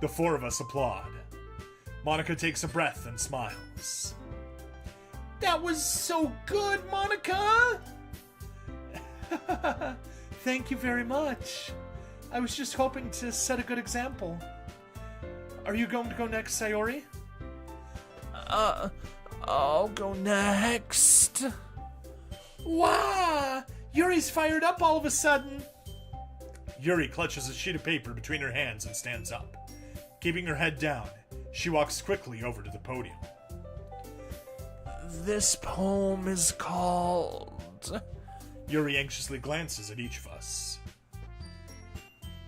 The four of us applaud. Monica takes a breath and smiles. That was so good, Monica! Thank you very much. I was just hoping to set a good example. Are you going to go next, Sayori? I'll go next. Wow! Yuri's fired up all of a sudden. Yuri clutches a sheet of paper between her hands and stands up. Keeping her head down, she walks quickly over to the podium. This poem is called... Yuri anxiously glances at each of us.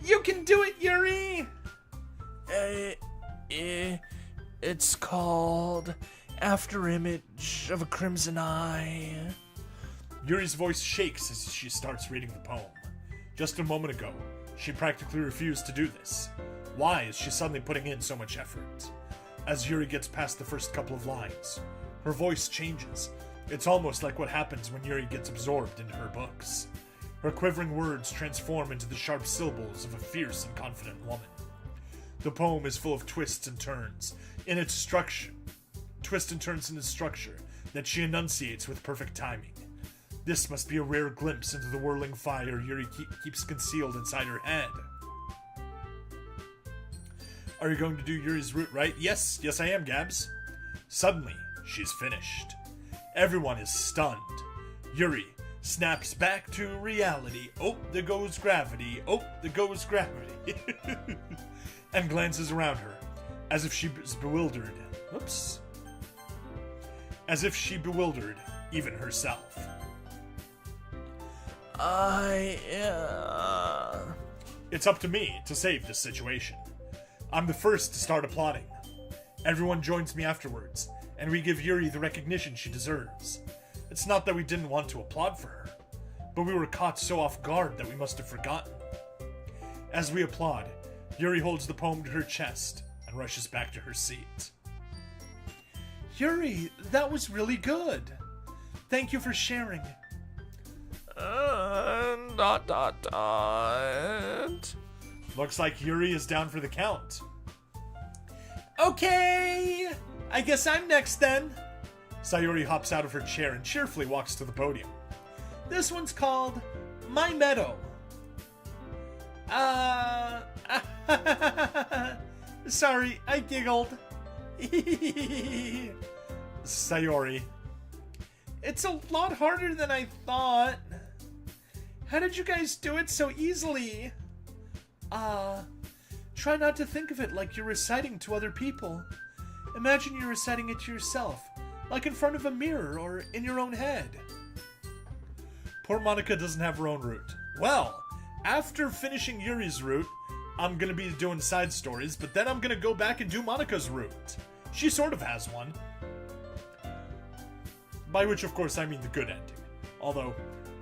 You can do it, Yuri! It's called After Image of a Crimson Eye. Yuri's voice shakes as she starts reading the poem. Just a moment ago, she practically refused to do this. Why is she suddenly putting in so much effort? As Yuri gets past the first couple of lines, her voice changes. It's almost like what happens when Yuri gets absorbed into her books. Her quivering words transform into the sharp syllables of a fierce and confident woman. The poem is full of twists and turns in its structure that she enunciates with perfect timing. This must be a rare glimpse into the whirling fire Yuri keeps concealed inside her head. Are you going to do Yuri's route right? Yes, I am, Gabs. Suddenly, she's finished. Everyone is stunned. Yuri snaps back to reality. Oh, there goes gravity. Oh, there goes gravity. And glances around her, as if she is bewildered. Whoops. As if she bewildered even herself. It's up to me to save this situation. I'm the first to start applauding. Everyone joins me afterwards, and we give Yuri the recognition she deserves. It's not that we didn't want to applaud for her, but we were caught so off guard that we must have forgotten. As we applaud, Yuri holds the poem to her chest and rushes back to her seat. Yuri, that was really good. Thank you for sharing. Looks like Yuri is down for the count. Okay! I guess I'm next then. Sayori hops out of her chair and cheerfully walks to the podium. This one's called My Meadow. Sorry, I giggled. Sayori. It's a lot harder than I thought. How did you guys do it so easily? Try not to think of it like you're reciting to other people. Imagine you're reciting it to yourself, like in front of a mirror or in your own head. Poor Monica doesn't have her own route. Well, after finishing Yuri's route, I'm gonna be doing side stories, but then I'm gonna go back and do Monica's route. She sort of has one. By which, of course, I mean the good ending. Although,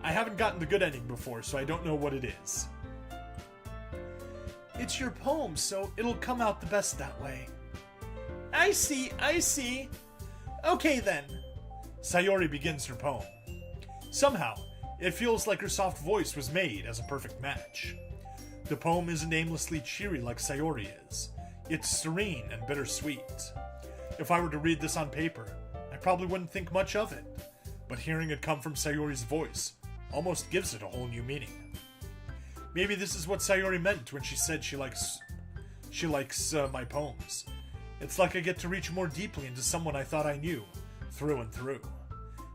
I haven't gotten the good ending before, so I don't know what it is. It's your poem, so it'll come out the best that way. I see. Okay then. Sayori begins her poem. Somehow, it feels like her soft voice was made as a perfect match. The poem isn't aimlessly cheery like Sayori is. It's serene and bittersweet. If I were to read this on paper, I probably wouldn't think much of it. But hearing it come from Sayori's voice almost gives it a whole new meaning. Maybe this is what Sayori meant when she said she likes my poems. It's like I get to reach more deeply into someone I thought I knew, through and through.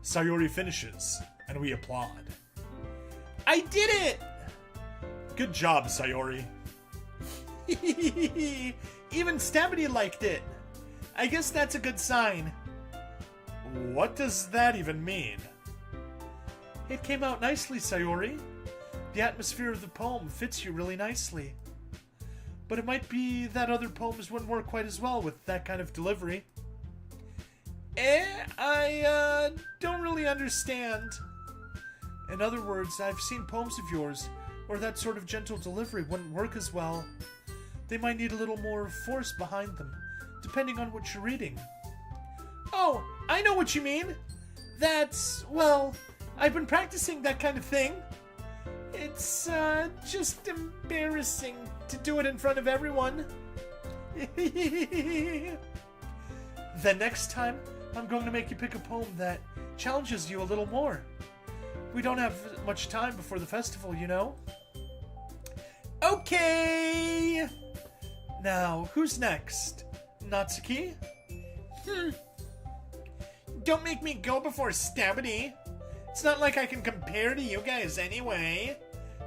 Sayori finishes, and we applaud. I did it! Good job, Sayori. Even Stabity liked it. I guess that's a good sign. What does that even mean? It came out nicely, Sayori. The atmosphere of the poem fits you really nicely. But it might be that other poems wouldn't work quite as well with that kind of delivery. I don't really understand. In other words, I've seen poems of yours where that sort of gentle delivery wouldn't work as well. They might need a little more force behind them, depending on what you're reading. Oh, I know what you mean. Well, I've been practicing that kind of thing. It's, just embarrassing to do it in front of everyone. Then next time, I'm going to make you pick a poem that challenges you a little more. We don't have much time before the festival, you know? Okay! Now, who's next? Natsuki? Don't make me go before Stabity. It's not like I can compare to you guys anyway.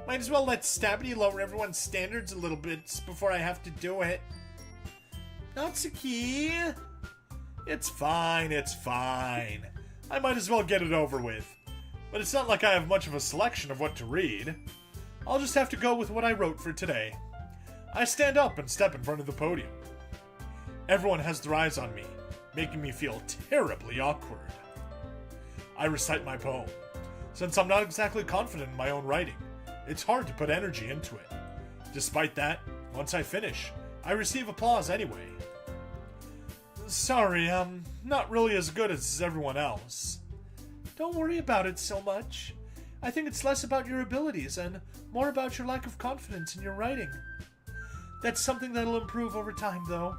Might as well let Stabity lower everyone's standards a little bit before I have to do it. Natsuki? It's fine, it's fine. I might as well get it over with. But it's not like I have much of a selection of what to read. I'll just have to go with what I wrote for today. I stand up and step in front of the podium. Everyone has their eyes on me, making me feel terribly awkward. I recite my poem. Since I'm not exactly confident in my own writing, it's hard to put energy into it. Despite that, once I finish, I receive applause anyway. Sorry, I'm not really as good as everyone else. Don't worry about it so much. I think it's less about your abilities and more about your lack of confidence in your writing. That's something that'll improve over time, though.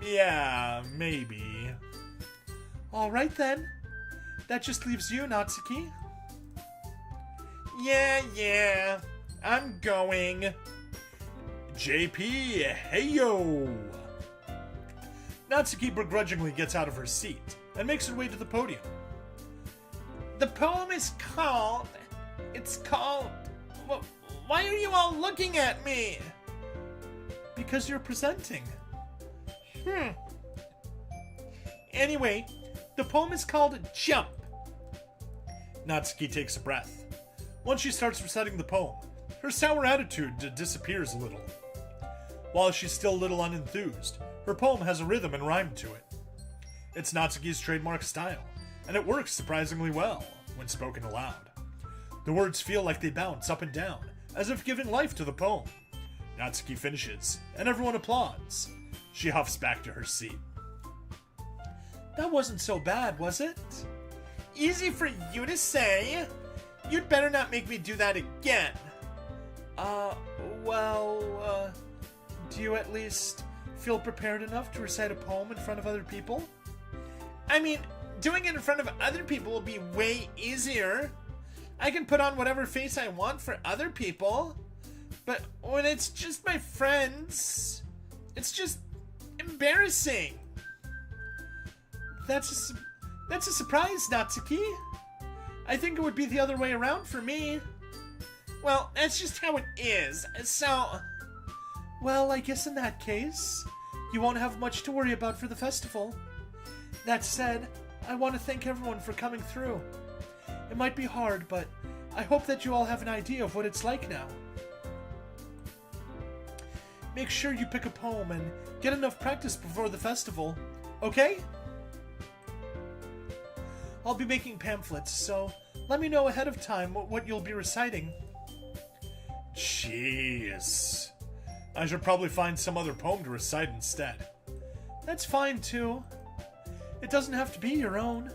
Yeah, maybe. Alright then. That just leaves you, Natsuki. Yeah. I'm going. JP, heyo! Natsuki begrudgingly gets out of her seat and makes her way to the podium. The poem is called... It's called... Why are you all looking at me? Because you're presenting. Anyway, the poem is called Jump. Natsuki takes a breath. Once she starts reciting the poem, her sour attitude disappears a little. While she's still a little unenthused, her poem has a rhythm and rhyme to it. It's Natsuki's trademark style, and it works surprisingly well when spoken aloud. The words feel like they bounce up and down, as if giving life to the poem. Natsuki finishes, and everyone applauds. She huffs back to her seat. That wasn't so bad, was it? Easy for you to say. You'd better not make me do that again. Do you at least feel prepared enough to recite a poem in front of other people? I mean, doing it in front of other people will be way easier. I can put on whatever face I want for other people. But when it's just my friends, it's just embarrassing. That's a surprise, Natsuki. I think it would be the other way around for me. Well, that's just how it is, so... Well, I guess in that case, you won't have much to worry about for the festival. That said, I want to thank everyone for coming through. It might be hard, but I hope that you all have an idea of what it's like now. Make sure you pick a poem and get enough practice before the festival, okay? I'll be making pamphlets, so let me know ahead of time what you'll be reciting. Jeez. I should probably find some other poem to recite instead. That's fine, too. It doesn't have to be your own.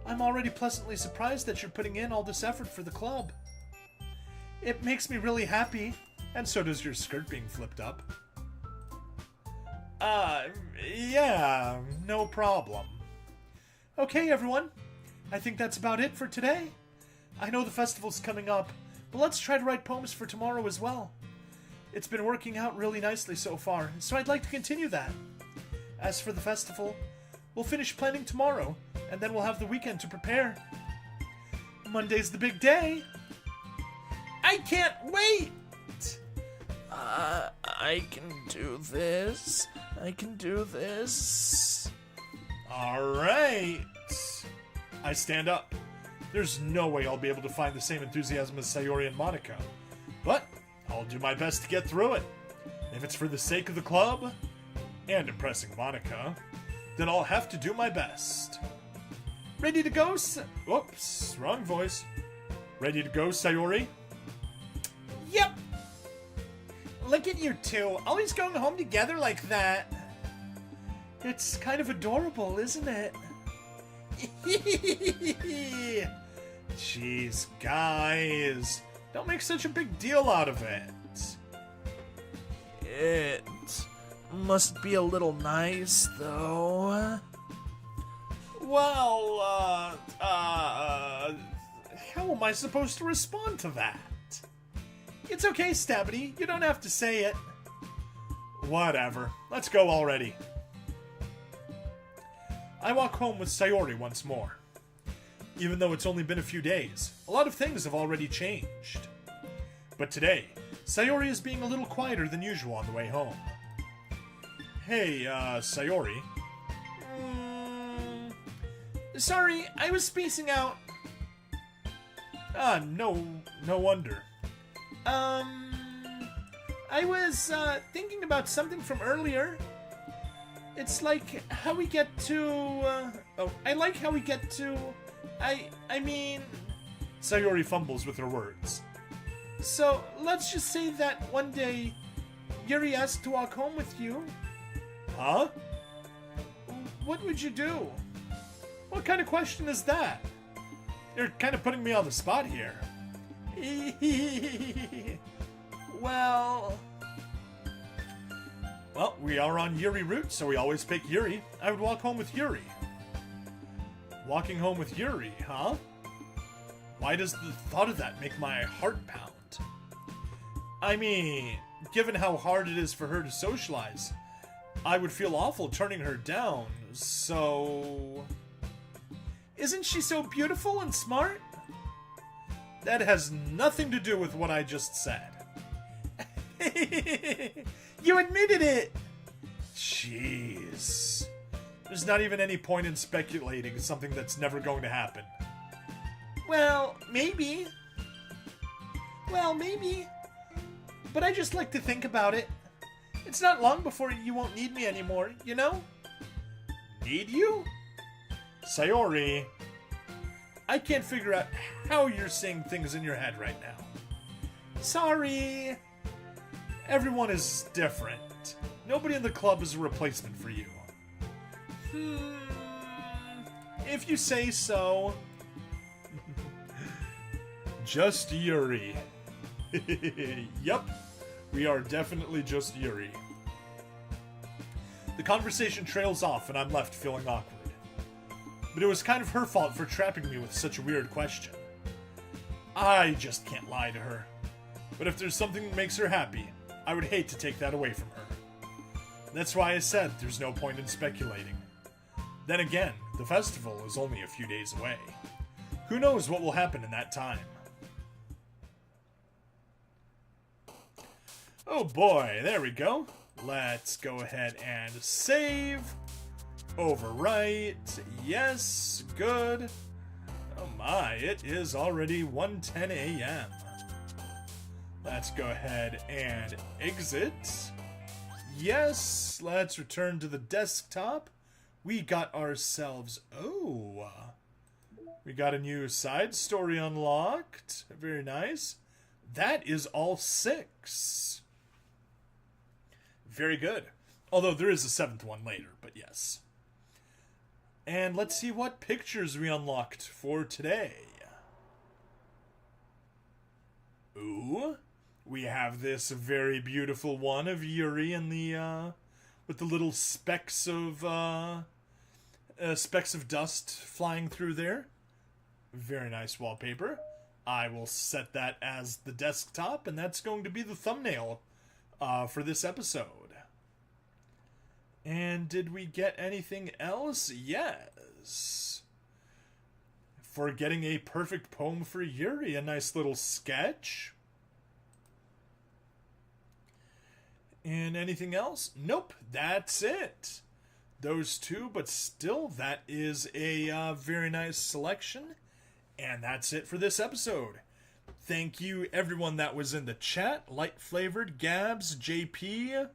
I'm already pleasantly surprised that you're putting in all this effort for the club. It makes me really happy. And so does your skirt being flipped up. Yeah, no problem. Okay, everyone. I think that's about it for today. I know the festival's coming up, but let's try to write poems for tomorrow as well. It's been working out really nicely so far, so I'd like to continue that. As for the festival, we'll finish planning tomorrow, and then we'll have the weekend to prepare. Monday's the big day. I can't wait! I can do this. I can do this. Alright. I stand up. There's no way I'll be able to find the same enthusiasm as Sayori and Monica. But I'll do my best to get through it. If it's for the sake of the club, and impressing Monica, then I'll have to do my best. Ready to go, Whoops, wrong voice. Ready to go, Sayori? Yep. Look at you two, always going home together like that. It's kind of adorable, isn't it? Jeez, guys. Don't make such a big deal out of it. It must be a little nice, though. Well, how am I supposed to respond to that? It's okay, Stabity. You don't have to say it. Whatever. Let's go already. I walk home with Sayori once more. Even though it's only been a few days, a lot of things have already changed. But today, Sayori is being a little quieter than usual on the way home. Hey, Sayori. Sorry, I was spacing out. No wonder. I was, thinking about something from earlier. It's like how we get to, I like how we get to, I mean... Sayori fumbles with her words. So, let's just say that one day, Yuri asked to walk home with you. Huh? What would you do? What kind of question is that? You're kind of putting me on the spot here. Well, we are on Yuri route, so we always pick Yuri. I would walk home with Yuri. Walking home with Yuri, huh? Why does the thought of that make my heart pound? I mean, given how hard it is for her to socialize, I would feel awful turning her down, so... Isn't she so beautiful and smart? That has nothing to do with what I just said. You admitted it! Jeez. There's not even any point in speculating something that's never going to happen. Well, maybe. But I just like to think about it. It's not long before you won't need me anymore, you know? Need you? Sayori, I can't figure out how you're seeing things in your head right now. Sorry. Everyone is different. Nobody in the club is a replacement for you. If you say so. Just Yuri. Yup, we are definitely just Yuri. The conversation trails off and I'm left feeling awkward. But it was kind of her fault for trapping me with such a weird question. I just can't lie to her. But if there's something that makes her happy, I would hate to take that away from her. That's why I said there's no point in speculating. Then again, the festival is only a few days away. Who knows what will happen in that time? Oh boy, there we go. Let's go ahead and save. Overwrite. Yes, good. Oh my, it is already 1:10 a.m. Let's go ahead and exit. Yes, let's return to the desktop. We got ourselves... Oh, we got a new side story unlocked. Very nice. That is all 6. Very good. Although there is a 7th one later, but yes. And let's see what pictures we unlocked for today. Ooh, we have this very beautiful one of Yuri in the with the little specks of dust flying through there. Very nice wallpaper. I will set that as the desktop, and that's going to be the thumbnail for this episode. And did we get anything else? Yes. For getting a perfect poem for Yuri, a nice little sketch. And anything else? Nope, that's it. Those two, but still, that is a very nice selection. And that's it for this episode. Thank you, everyone that was in the chat. Light Flavored, Gabs, JP.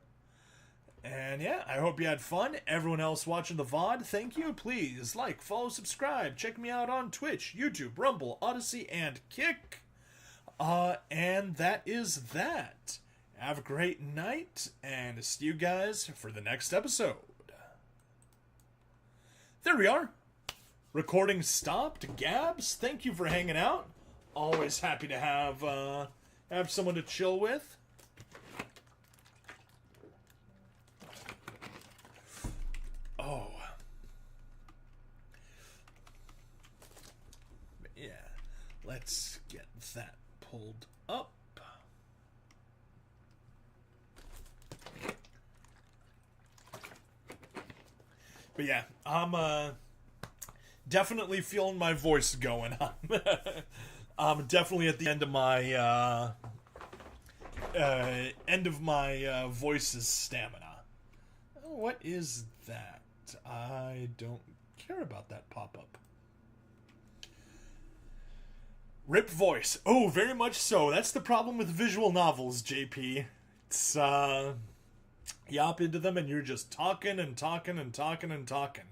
And yeah, I hope you had fun. Everyone else watching the VOD, thank you. Please like, follow, subscribe. Check me out on Twitch, YouTube, Rumble, Odyssey, and Kick. And that is that. Have a great night, and see you guys for the next episode. There we are. Recording stopped. Gabs, thank you for hanging out. Always happy to have someone to chill with. Oh. Yeah. Let's get that pulled up. But yeah, I'm definitely feeling my voice going on. I'm definitely at the end of my voice's stamina. Oh, what is that? I don't care about that pop-up. Ripped voice. Oh, very much so. That's the problem with visual novels, JP. It's, you hop into them and you're just talking and talking and talking and talking.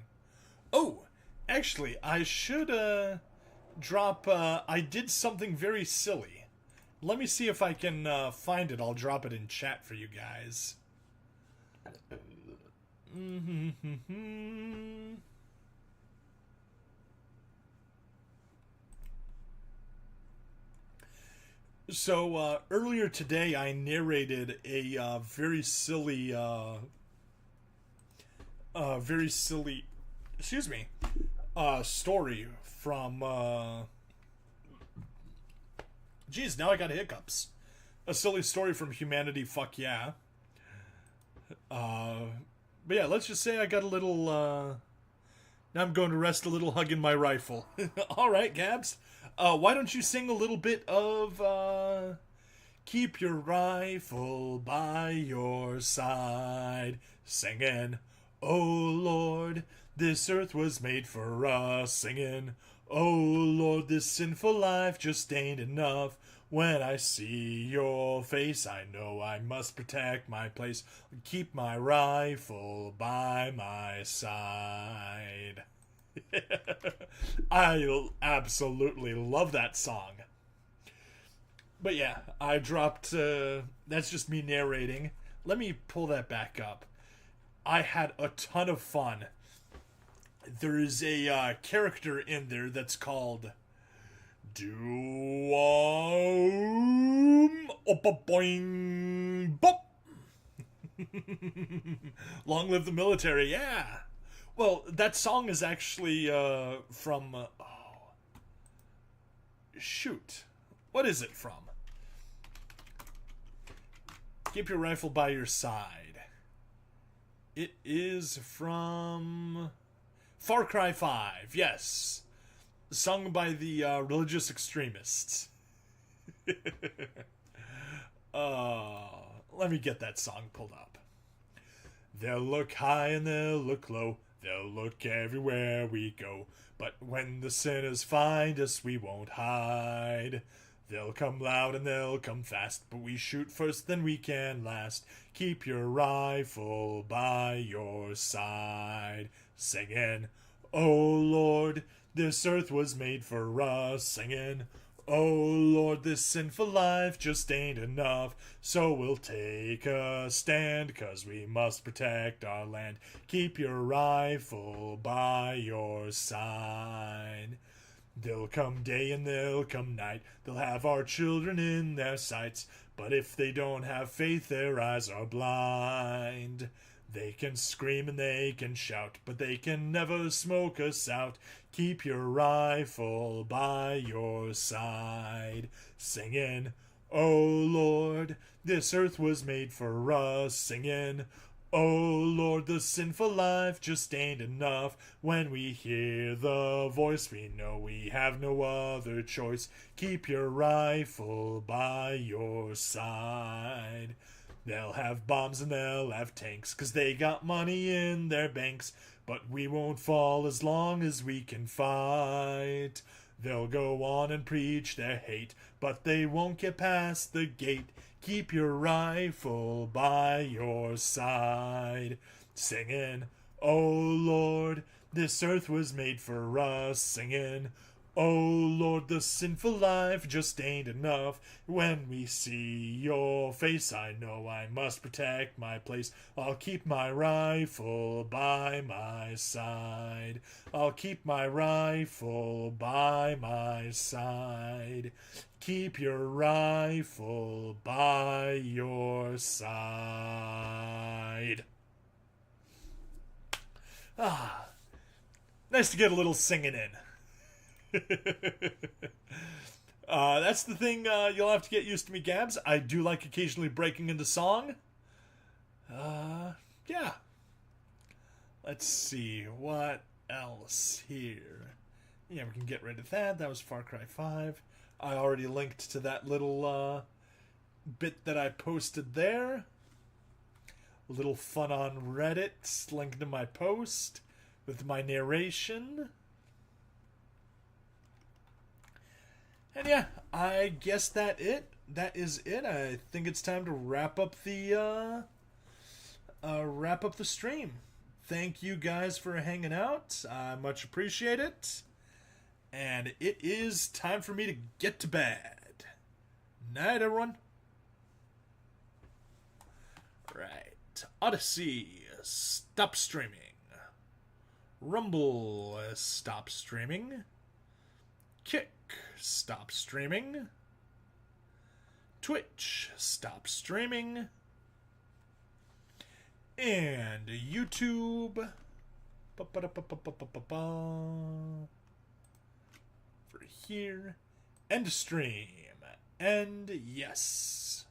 Oh, actually, I should, drop, I did something very silly. Let me see if I can, find it. I'll drop it in chat for you guys. So, earlier today I narrated a, very silly, excuse me, story from, geez, now I got hiccups. A silly story from Humanity, fuck yeah. But yeah, let's just say I got a little, now I'm going to rest a little hugging my rifle. Alright, Gabs. Why don't you sing a little bit of, Keep Your Rifle by Your Side, singing, Oh Lord, this earth was made for us, singing, Oh Lord, this sinful life just ain't enough. When I see your face, I know I must protect my place. Keep my rifle by my side. I absolutely love that song. But yeah, I dropped, that's just me narrating. Let me pull that back up. I had a ton of fun. There is a character in there that's called Doom Boing Bop. Long live the military, yeah. Well, that song is actually from shoot. What is it from? Keep Your Rifle by Your Side. It is from Far Cry 5, yes. Sung by the religious extremists. Let me get that song pulled up. They'll look high and they'll look low. They'll look everywhere we go. But when the sinners find us, we won't hide. They'll come loud and they'll come fast, but we shoot first, then we can last. Keep your rifle by your side, singing, Oh Lord, this earth was made for us, singing, Oh Lord, this sinful life just ain't enough. So we'll take a stand, 'cause we must protect our land. Keep your rifle by your side. They'll come day and they'll come night. They'll have our children in their sights. But if they don't have faith, their eyes are blind. They can scream and they can shout, but they can never smoke us out. Keep your rifle by your side, singing, "Oh Lord, this earth was made for us," singing, "Oh Lord, the sinful life just ain't enough." When we hear the voice, we know we have no other choice. Keep your rifle by your side. They'll have bombs and they'll have tanks, 'cause they got money in their banks. But we won't fall as long as we can fight. They'll go on and preach their hate, but they won't get past the gate. Keep your rifle by your side, singing, "Oh Lord, this earth was made for us," singing, "Oh Lord, the sinful life just ain't enough." When we see your face, I know I must protect my place. I'll keep my rifle by my side. I'll keep my rifle by my side. Keep your rifle by your side. Ah, nice to get a little singing in. That's the thing you'll have to get used to me, Gabs. I do like occasionally breaking into song. Yeah. Let's see, what else here? Yeah, we can get rid of that. That was Far Cry 5. I already linked to that little bit that I posted there. A little fun on Reddit, linked to my post with my narration. And yeah, I guess that is it. I think it's time to wrap up the stream. Thank you guys for hanging out. I much appreciate it. And it is time for me to get to bed. Night, everyone. Right. Odyssey, stop streaming. Rumble, stop streaming. Kick, stop streaming. Twitch, stop streaming. And YouTube. For here. End stream. And yes.